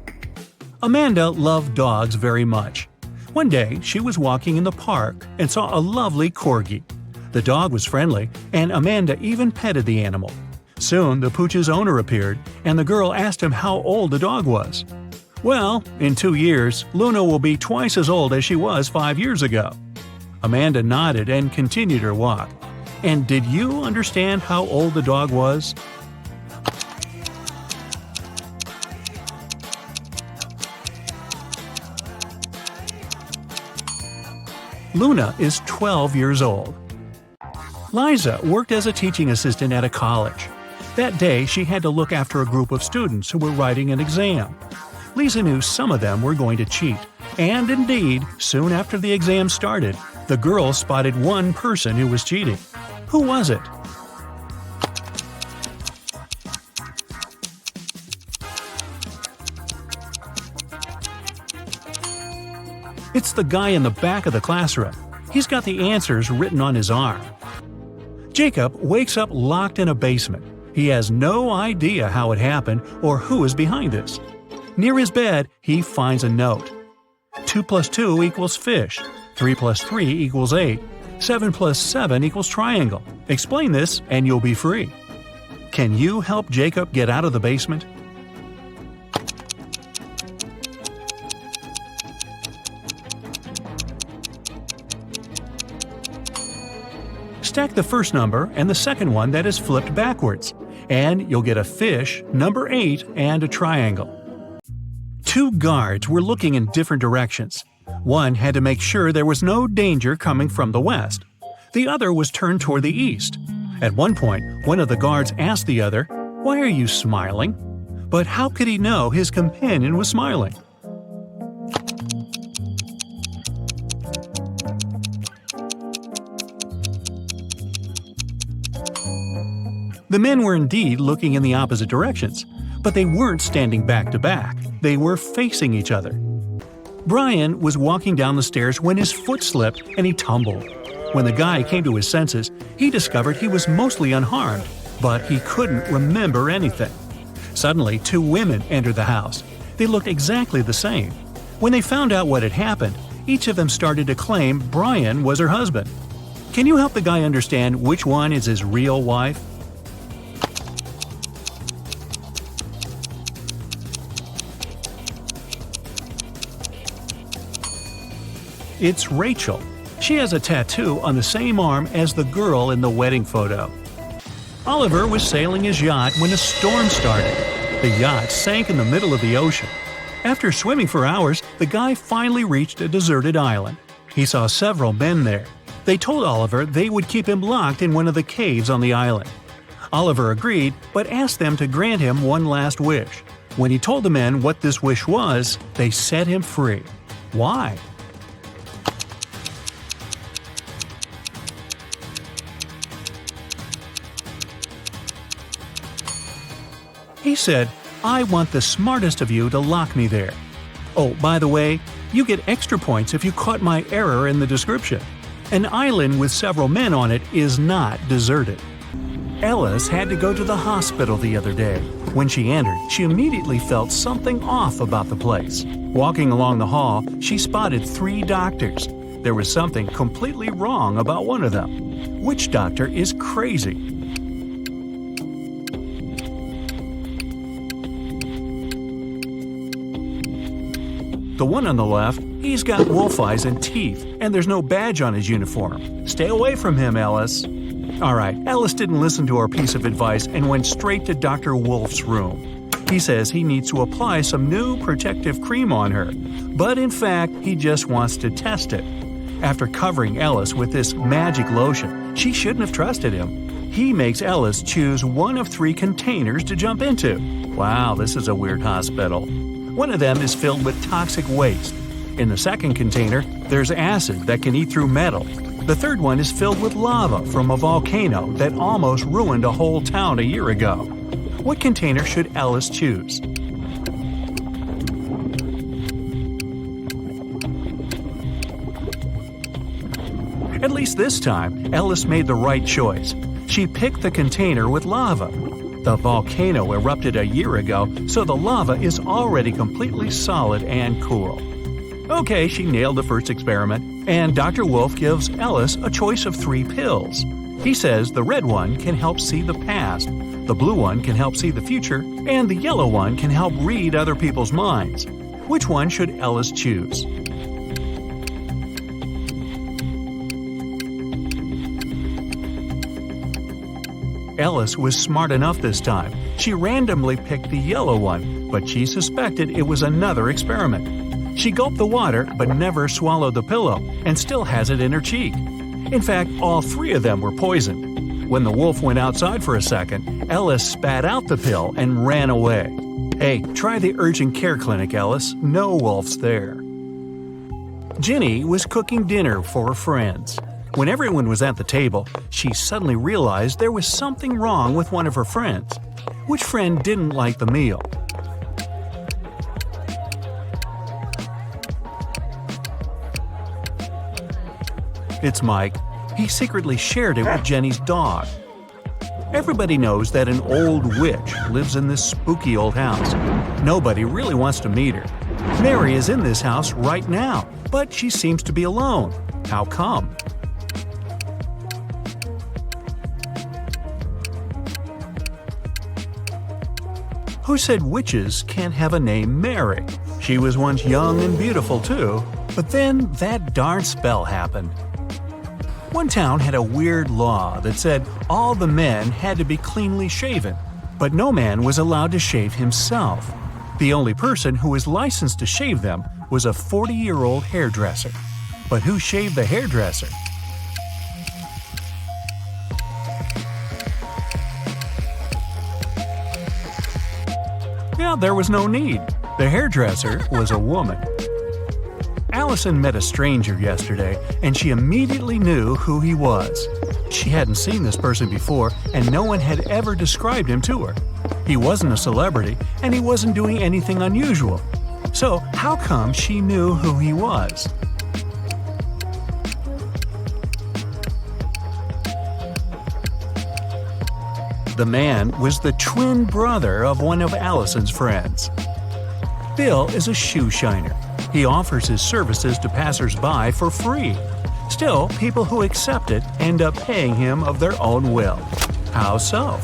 Amanda loved dogs very much. One day, she was walking in the park and saw a lovely corgi. The dog was friendly, and Amanda even petted the animal. Soon, the pooch's owner appeared, and the girl asked him how old the dog was. "Well, in 2 years, Luna will be twice as old as she was 5 years ago." Amanda nodded and continued her walk. And did you understand how old the dog was? Luna is 12 years old. Liza worked as a teaching assistant at a college. That day, she had to look after a group of students who were writing an exam. Lisa knew some of them were going to cheat, and indeed, soon after the exam started, the girls spotted one person who was cheating. Who was it? It's the guy in the back of the classroom. He's got the answers written on his arm. Jacob wakes up locked in a basement. He has no idea how it happened or who is behind this. Near his bed, he finds a note. 2 + 2 equals fish. 3 + 3 equals 8. 7 + 7 equals triangle. Explain this and you'll be free. Can you help Jacob get out of the basement? Stack the first number and the second one that is flipped backwards, and you'll get a fish, number 8, and a triangle. 2 guards were looking in different directions. One had to make sure there was no danger coming from the west. The other was turned toward the east. At one point, one of the guards asked the other, "Why are you smiling?" But how could he know his companion was smiling? The men were indeed looking in the opposite directions, but they weren't standing back to back. They were facing each other. Brian was walking down the stairs when his foot slipped and he tumbled. When the guy came to his senses, he discovered he was mostly unharmed, but he couldn't remember anything. Suddenly, two women entered the house. They looked exactly the same. When they found out what had happened, each of them started to claim Brian was her husband. Can you help the guy understand which one is his real wife? It's Rachel. She has a tattoo on the same arm as the girl in the wedding photo. Oliver was sailing his yacht when a storm started. The yacht sank in the middle of the ocean. After swimming for hours, the guy finally reached a deserted island. He saw several men there. They told Oliver they would keep him locked in one of the caves on the island. Oliver agreed, but asked them to grant him one last wish. When he told the men what this wish was, they set him free. Why? He said, "I want the smartest of you to lock me there. Oh, by the way, you get extra points if you caught my error in the description. An island with several men on it is not deserted." Ellis had to go to the hospital the other day. When she entered, she immediately felt something off about the place. Walking along the hall, she spotted 3 doctors. There was something completely wrong about one of them. Which doctor is crazy? The one on the left, he's got wolf eyes and teeth, and there's no badge on his uniform. Stay away from him, Ellis. Alright, Ellis didn't listen to our piece of advice and went straight to Dr. Wolf's room. He says he needs to apply some new protective cream on her, but in fact, he just wants to test it. After covering Ellis with this magic lotion, she shouldn't have trusted him. He makes Ellis choose one of 3 containers to jump into. Wow, this is a weird hospital. One of them is filled with toxic waste. In the second container, there's acid that can eat through metal. The third one is filled with lava from a volcano that almost ruined a whole town a year ago. What container should Ellis choose? At least this time, Ellis made the right choice. She picked the container with lava. The volcano erupted a year ago, so the lava is already completely solid and cool. Okay, she nailed the first experiment, and Dr. Wolf gives Ellis a choice of 3 pills. He says the red one can help see the past, the blue one can help see the future, and the yellow one can help read other people's minds. Which one should Ellis choose? Ellis was smart enough this time. She randomly picked the yellow one, but she suspected it was another experiment. She gulped the water but never swallowed the pillow and still has it in her cheek. In fact, all 3 of them were poisoned. When the wolf went outside for a second, Ellis spat out the pill and ran away. Hey, try the urgent care clinic, Ellis. No wolves there. Ginny was cooking dinner for her friends. When everyone was at the table, she suddenly realized there was something wrong with one of her friends. Which friend didn't like the meal? It's Mike. He secretly shared it with Jenny's dog. Everybody knows that an old witch lives in this spooky old house. Nobody really wants to meet her. Mary is in this house right now, but she seems to be alone. How come? Who said witches can't have a name Mary? She was once young and beautiful too, but then that darn spell happened. One town had a weird law that said all the men had to be cleanly shaven, but no man was allowed to shave himself. The only person who was licensed to shave them was a 40-year-old hairdresser. But who shaved the hairdresser? there was no need. The hairdresser was a woman. Allison met a stranger yesterday, and she immediately knew who he was. She hadn't seen this person before, and no one had ever described him to her. He wasn't a celebrity, and he wasn't doing anything unusual. So, how come she knew who he was? The man was the twin brother of one of Allison's friends. Bill is a shoe shiner. He offers his services to passers-by for free. Still, people who accept it end up paying him of their own will. How so?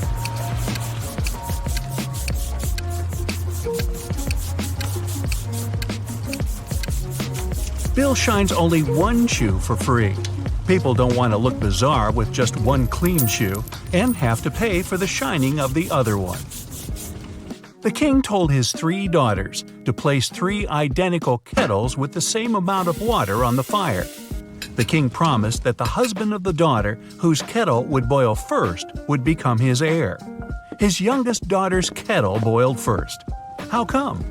Bill shines only one shoe for free. People don't want to look bizarre with just one clean shoe and have to pay for the shining of the other one. The king told his 3 daughters to place 3 identical kettles with the same amount of water on the fire. The king promised that the husband of the daughter whose kettle would boil first would become his heir. His youngest daughter's kettle boiled first. How come?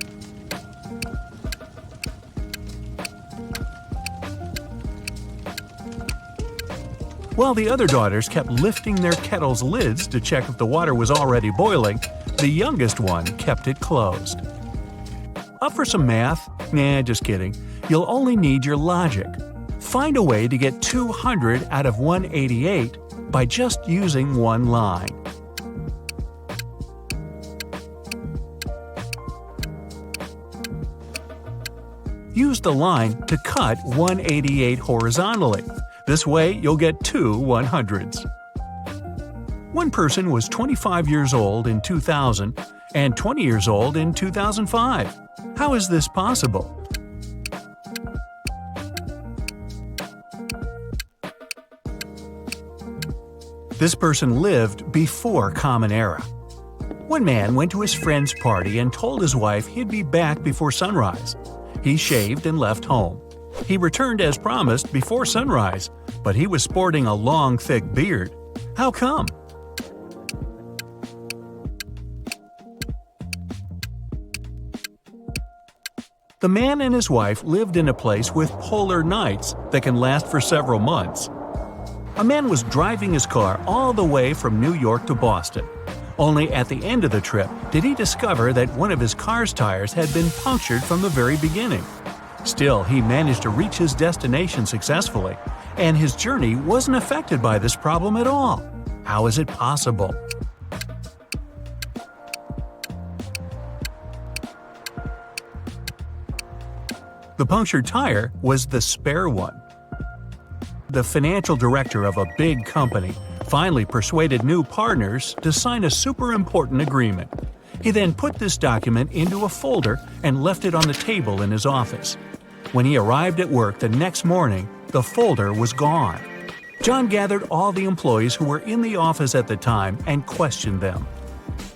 While the other daughters kept lifting their kettle's lids to check if the water was already boiling, the youngest one kept it closed. Up for some math? Nah, just kidding. You'll only need your logic. Find a way to get 200 out of 188 by just using one line. Use the line to cut 188 horizontally. This way, you'll get 2 100s. One person was 25 years old in 2000 and 20 years old in 2005. How is this possible? This person lived before Common Era. One man went to his friend's party and told his wife he'd be back before sunrise. He shaved and left home. He returned as promised before sunrise, but he was sporting a long, thick beard. How come? The man and his wife lived in a place with polar nights that can last for several months. A man was driving his car all the way from New York to Boston. Only at the end of the trip did he discover that one of his car's tires had been punctured from the very beginning. Still, he managed to reach his destination successfully, and his journey wasn't affected by this problem at all. How is it possible? The punctured tire was the spare one. The financial director of a big company finally persuaded new partners to sign a super important agreement. He then put this document into a folder and left it on the table in his office. When he arrived at work the next morning, the folder was gone. John gathered all the employees who were in the office at the time and questioned them.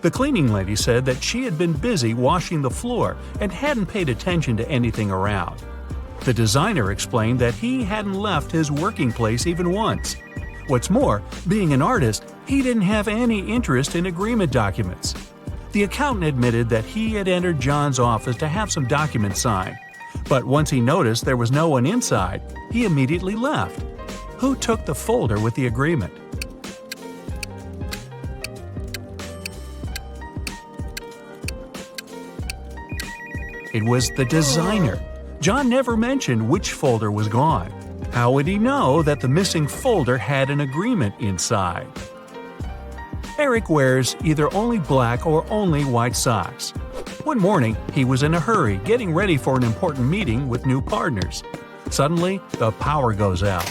The cleaning lady said that she had been busy washing the floor and hadn't paid attention to anything around. The designer explained that he hadn't left his working place even once. What's more, being an artist, he didn't have any interest in agreement documents. The accountant admitted that he had entered John's office to have some documents signed. But once he noticed there was no one inside, he immediately left. Who took the folder with the agreement? It was the designer. John never mentioned which folder was gone. How would he know that the missing folder had an agreement inside? Eric wears either only black or only white socks. One morning, he was in a hurry getting ready for an important meeting with new partners. Suddenly, the power goes out.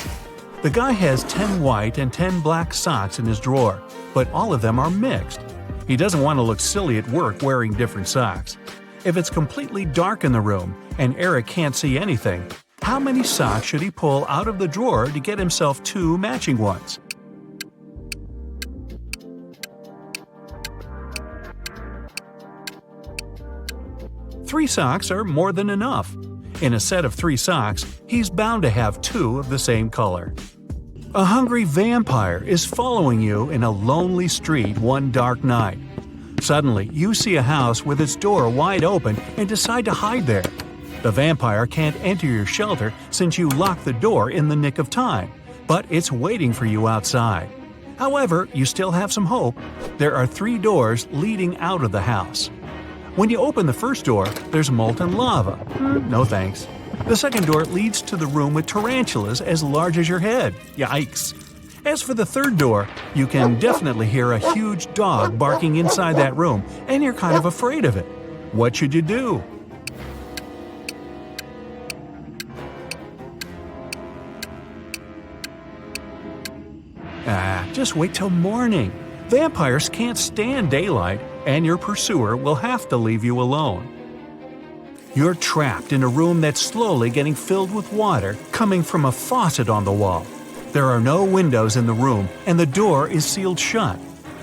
The guy has 10 white and 10 black socks in his drawer, but all of them are mixed. He doesn't want to look silly at work wearing different socks. If it's completely dark in the room and Eric can't see anything, how many socks should he pull out of the drawer to get himself 2 matching ones? Three socks are more than enough. In a set of 3 socks, he's bound to have 2 of the same color. A hungry vampire is following you in a lonely street one dark night. Suddenly, you see a house with its door wide open and decide to hide there. The vampire can't enter your shelter since you locked the door in the nick of time, but it's waiting for you outside. However, you still have some hope. There are 3 doors leading out of the house. When you open the first door, there's molten lava. No thanks. The second door leads to the room with tarantulas as large as your head. Yikes. As for the third door, you can definitely hear a huge dog barking inside that room, and you're kind of afraid of it. What should you do? Just wait till morning. Vampires can't stand daylight, and your pursuer will have to leave you alone. You're trapped in a room that's slowly getting filled with water coming from a faucet on the wall. There are no windows in the room, and the door is sealed shut.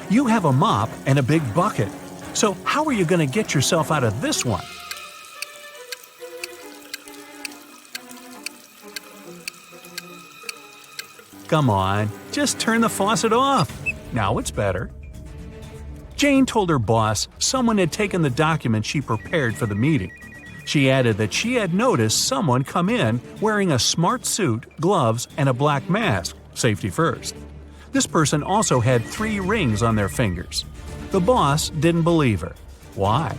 You have a mop and a big bucket. So how are you going to get yourself out of this one? Come on, just turn the faucet off. Now it's better. Jane told her boss someone had taken the document she prepared for the meeting. She added that she had noticed someone come in wearing a smart suit, gloves, and a black mask, safety first. This person also had 3 rings on their fingers. The boss didn't believe her. Why?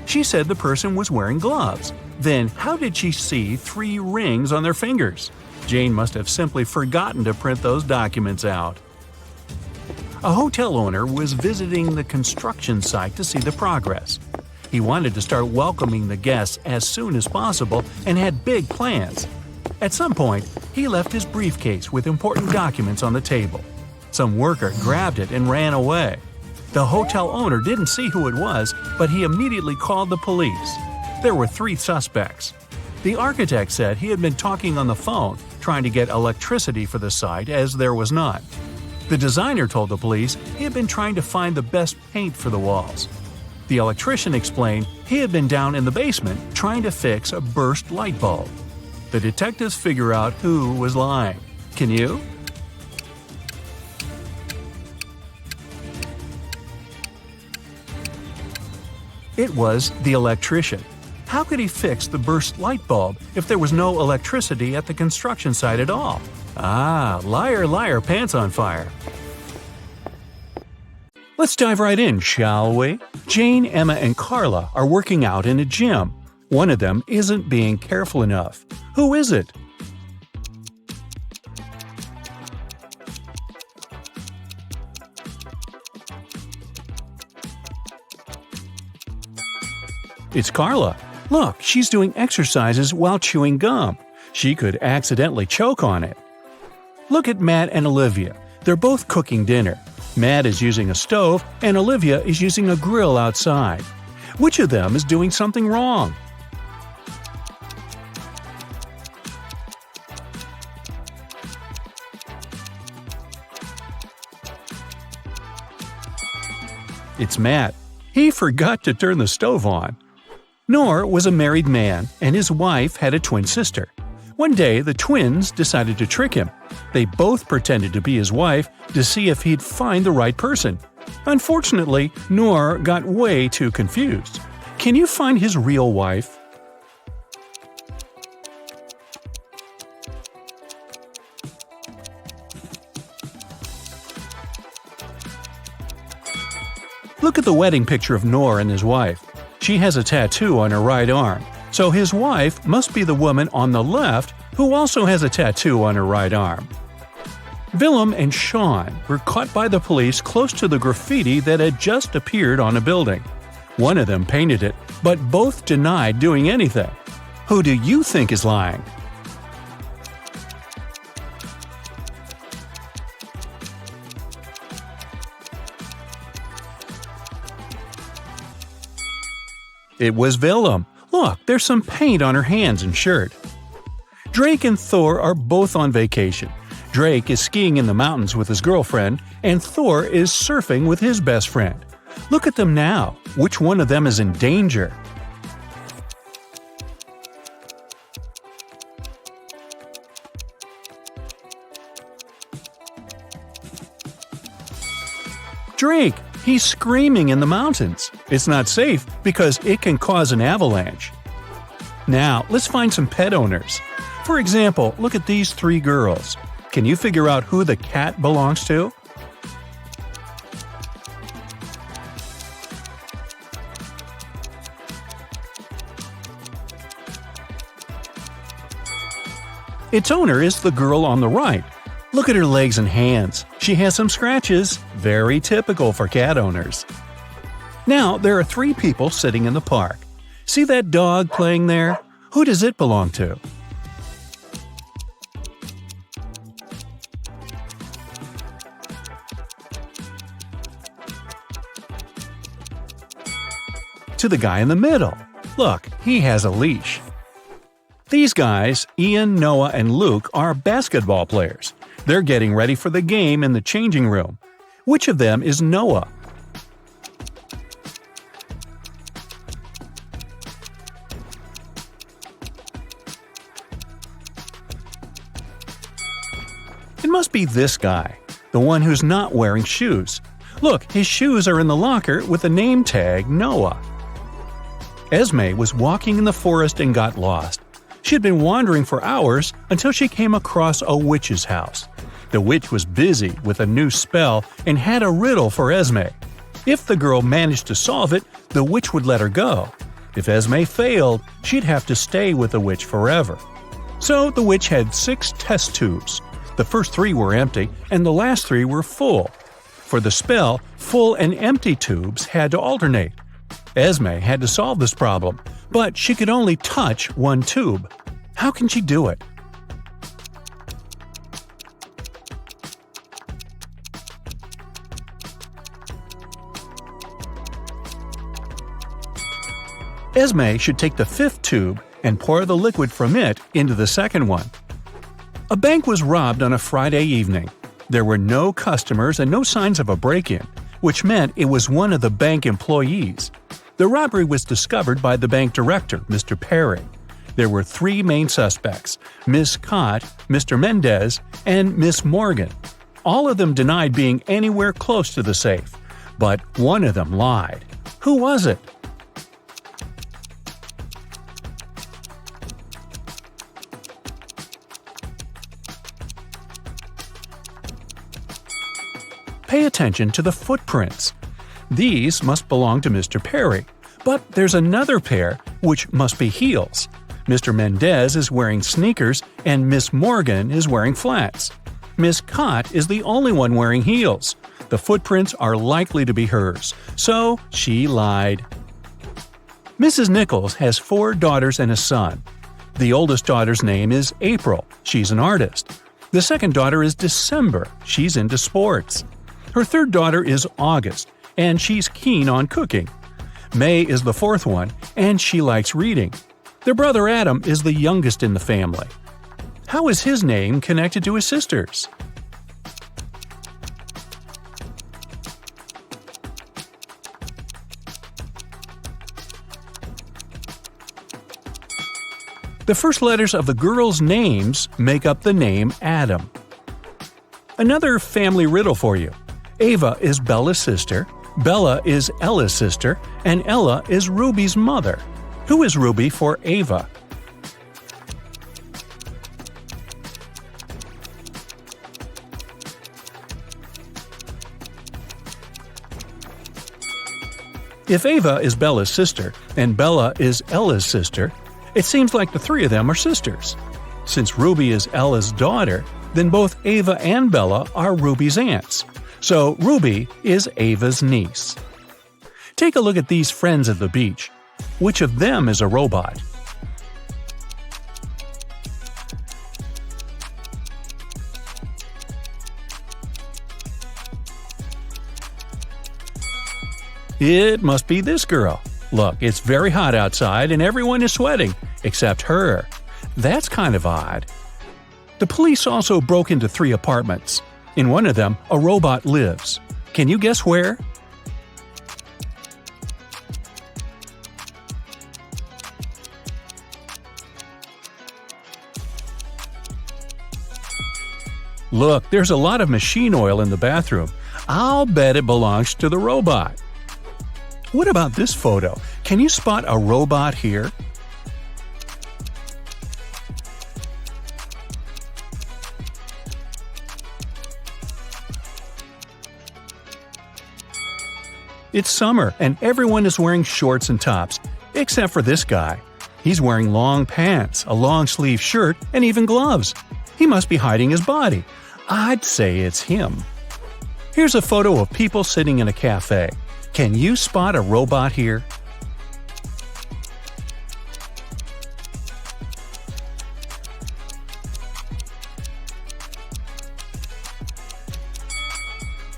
She said the person was wearing gloves. Then how did she see 3 rings on their fingers? Jane must have simply forgotten to print those documents out. A hotel owner was visiting the construction site to see the progress. He wanted to start welcoming the guests as soon as possible and had big plans. At some point, he left his briefcase with important documents on the table. Some worker grabbed it and ran away. The hotel owner didn't see who it was, but he immediately called the police. There were 3 suspects. The architect said he had been talking on the phone, trying to get electricity for the site as there was none. The designer told the police he had been trying to find the best paint for the walls. The electrician explained he had been down in the basement trying to fix a burst light bulb. The detectives figure out who was lying. Can you? It was the electrician. How could he fix the burst light bulb if there was no electricity at the construction site at all? Liar, liar, pants on fire. Let's dive right in, shall we? Jane, Emma, and Carla are working out in a gym. One of them isn't being careful enough. Who is it? It's Carla. Look, she's doing exercises while chewing gum. She could accidentally choke on it. Look at Matt and Olivia. They're both cooking dinner. Matt is using a stove and Olivia is using a grill outside. Which of them is doing something wrong? It's Matt. He forgot to turn the stove on. Noor was a married man, and his wife had a twin sister. One day, the twins decided to trick him. They both pretended to be his wife to see if he'd find the right person. Unfortunately, Noor got way too confused. Can you find his real wife? Look at the wedding picture of Noor and his wife. She has a tattoo on her right arm, so his wife must be the woman on the left who also has a tattoo on her right arm. Willem and Sean were caught by the police close to the graffiti that had just appeared on a building. One of them painted it, but both denied doing anything. Who do you think is lying? It was Willem. Look, there's some paint on her hands and shirt. Drake and Thor are both on vacation. Drake is skiing in the mountains with his girlfriend, and Thor is surfing with his best friend. Look at them now. Which one of them is in danger? Drake, he's screaming in the mountains. It's not safe because it can cause an avalanche. Now, let's find some pet owners. For example, look at these 3 girls. Can you figure out who the cat belongs to? Its owner is the girl on the right. Look at her legs and hands. She has some scratches, very typical for cat owners. Now, there are 3 people sitting in the park. See that dog playing there? Who does it belong to? To the guy in the middle. Look, he has a leash. These guys, Ian, Noah, and Luke, are basketball players. They're getting ready for the game in the changing room. Which of them is Noah? It must be this guy, the one who's not wearing shoes. Look, his shoes are in the locker with the name tag Noah. Esme was walking in the forest and got lost. She had been wandering for hours until she came across a witch's house. The witch was busy with a new spell and had a riddle for Esme. If the girl managed to solve it, the witch would let her go. If Esme failed, she'd have to stay with the witch forever. So the witch had 6 test tubes. The first 3 were empty, and the last 3 were full. For the spell, full and empty tubes had to alternate. Esme had to solve this problem, but she could only touch one tube. How can she do it? Esme should take the 5th tube and pour the liquid from it into the second one. A bank was robbed on a Friday evening. There were no customers and no signs of a break-in, which meant it was one of the bank employees. The robbery was discovered by the bank director, Mr. Perry. There were 3 main suspects, Miss Scott, Mr. Mendez, and Miss Morgan. All of them denied being anywhere close to the safe, but one of them lied. Who was it? Pay attention to the footprints. These must belong to Mr. Perry, but there's another pair which must be heels. Mr. Mendez is wearing sneakers and Miss Morgan is wearing flats. Miss Cott is the only one wearing heels. The footprints are likely to be hers, so she lied. Mrs. Nichols has 4 daughters and a son. The oldest daughter's name is April. She's an artist. The second daughter is December. She's into sports. Her third daughter is August, and she's keen on cooking. May is the 4th one, and she likes reading. Their brother Adam is the youngest in the family. How is his name connected to his sisters? The first letters of the girls' names make up the name Adam. Another family riddle for you. Ava is Bella's sister, Bella is Ella's sister, and Ella is Ruby's mother. Who is Ruby for Ava? If Ava is Bella's sister and Bella is Ella's sister, it seems like the 3 of them are sisters. Since Ruby is Ella's daughter, then both Ava and Bella are Ruby's aunts. So Ruby is Ava's niece. Take a look at these friends at the beach. Which of them is a robot? It must be this girl. Look, it's very hot outside and everyone is sweating, except her. That's kind of odd. The police also broke into 3 apartments. In one of them, a robot lives. Can you guess where? Look, there's a lot of machine oil in the bathroom. I'll bet it belongs to the robot. What about this photo? Can you spot a robot here? It's summer and everyone is wearing shorts and tops, except for this guy. He's wearing long pants, a long-sleeve shirt, and even gloves. He must be hiding his body. I'd say it's him. Here's a photo of people sitting in a cafe. Can you spot a robot here?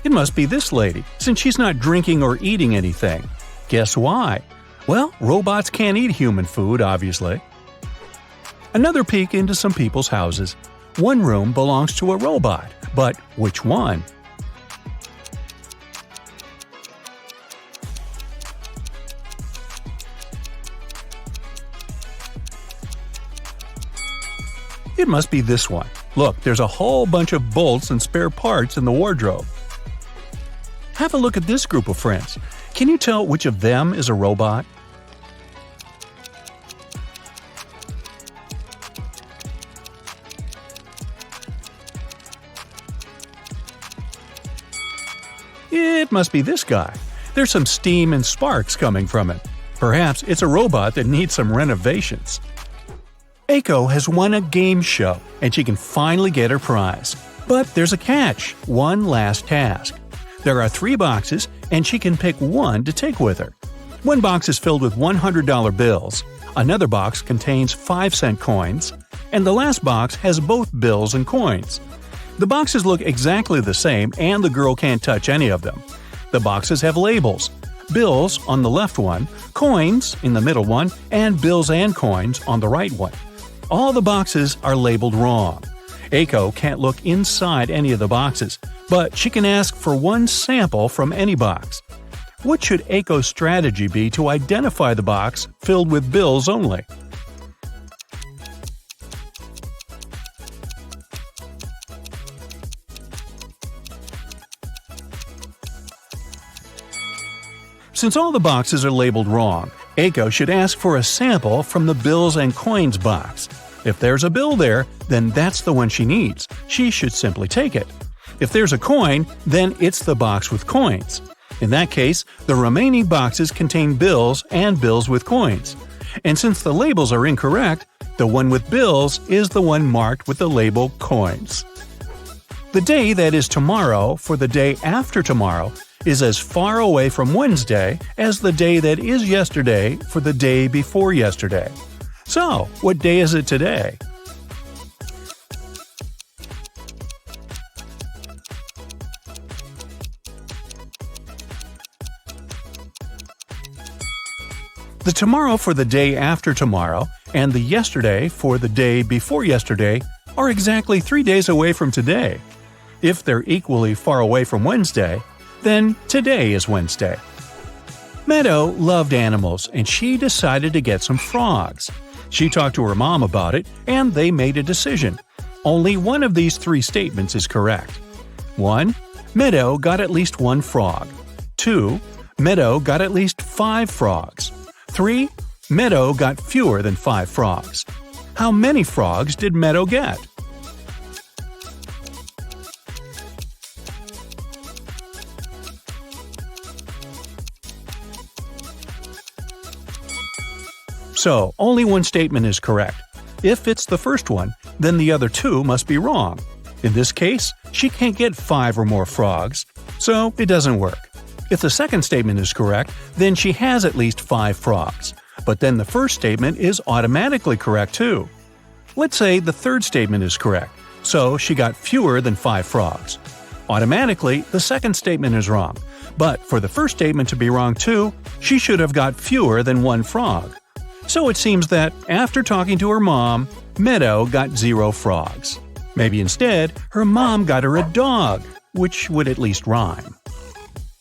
It must be this lady, since she's not drinking or eating anything. Guess why? Well, robots can't eat human food, obviously. Another peek into some people's houses. One room belongs to a robot, but which one? It must be this one. Look, there's a whole bunch of bolts and spare parts in the wardrobe. Have a look at this group of friends. Can you tell which of them is a robot? It must be this guy. There's some steam and sparks coming from it. Perhaps it's a robot that needs some renovations. Aiko has won a game show, and she can finally get her prize. But there's a catch, one last task. There are 3 boxes, and she can pick one to take with her. One box is filled with $100 bills, another box contains 5-cent coins, and the last box has both bills and coins. The boxes look exactly the same, and the girl can't touch any of them. The boxes have labels: bills on the left one, coins in the middle one, and bills and coins on the right one. All the boxes are labeled wrong. Aiko can't look inside any of the boxes, but she can ask for one sample from any box. What should Aiko's strategy be to identify the box filled with bills only? Since all the boxes are labeled wrong, Aiko should ask for a sample from the bills and coins box. If there's a bill there, then that's the one she needs. She should simply take it. If there's a coin, then it's the box with coins. In that case, the remaining boxes contain bills and bills with coins. And since the labels are incorrect, the one with bills is the one marked with the label coins. The day that is tomorrow for the day after tomorrow is as far away from Wednesday as the day that is yesterday for the day before yesterday. So, what day is it today? The tomorrow for the day after tomorrow and the yesterday for the day before yesterday are exactly 3 days away from today. If they're equally far away from Wednesday, then today is Wednesday. Meadow loved animals and she decided to get some frogs. She talked to her mom about it and they made a decision. Only one of these 3 statements is correct. 1. Meadow got at least 1 frog. 2. Meadow got at least 5 frogs. 3. Meadow got fewer than 5 frogs. How many frogs did Meadow get? So, only one statement is correct. If it's the first one, then the other 2 must be wrong. In this case, she can't get 5 or more frogs, so it doesn't work. If the second statement is correct, then she has at least 5 frogs. But then the first statement is automatically correct too. Let's say the third statement is correct, so she got fewer than 5 frogs. Automatically, the second statement is wrong. But for the first statement to be wrong too, she should have got fewer than 1 frog. So it seems that, after talking to her mom, Meadow got 0 frogs. Maybe instead, her mom got her a dog, which would at least rhyme.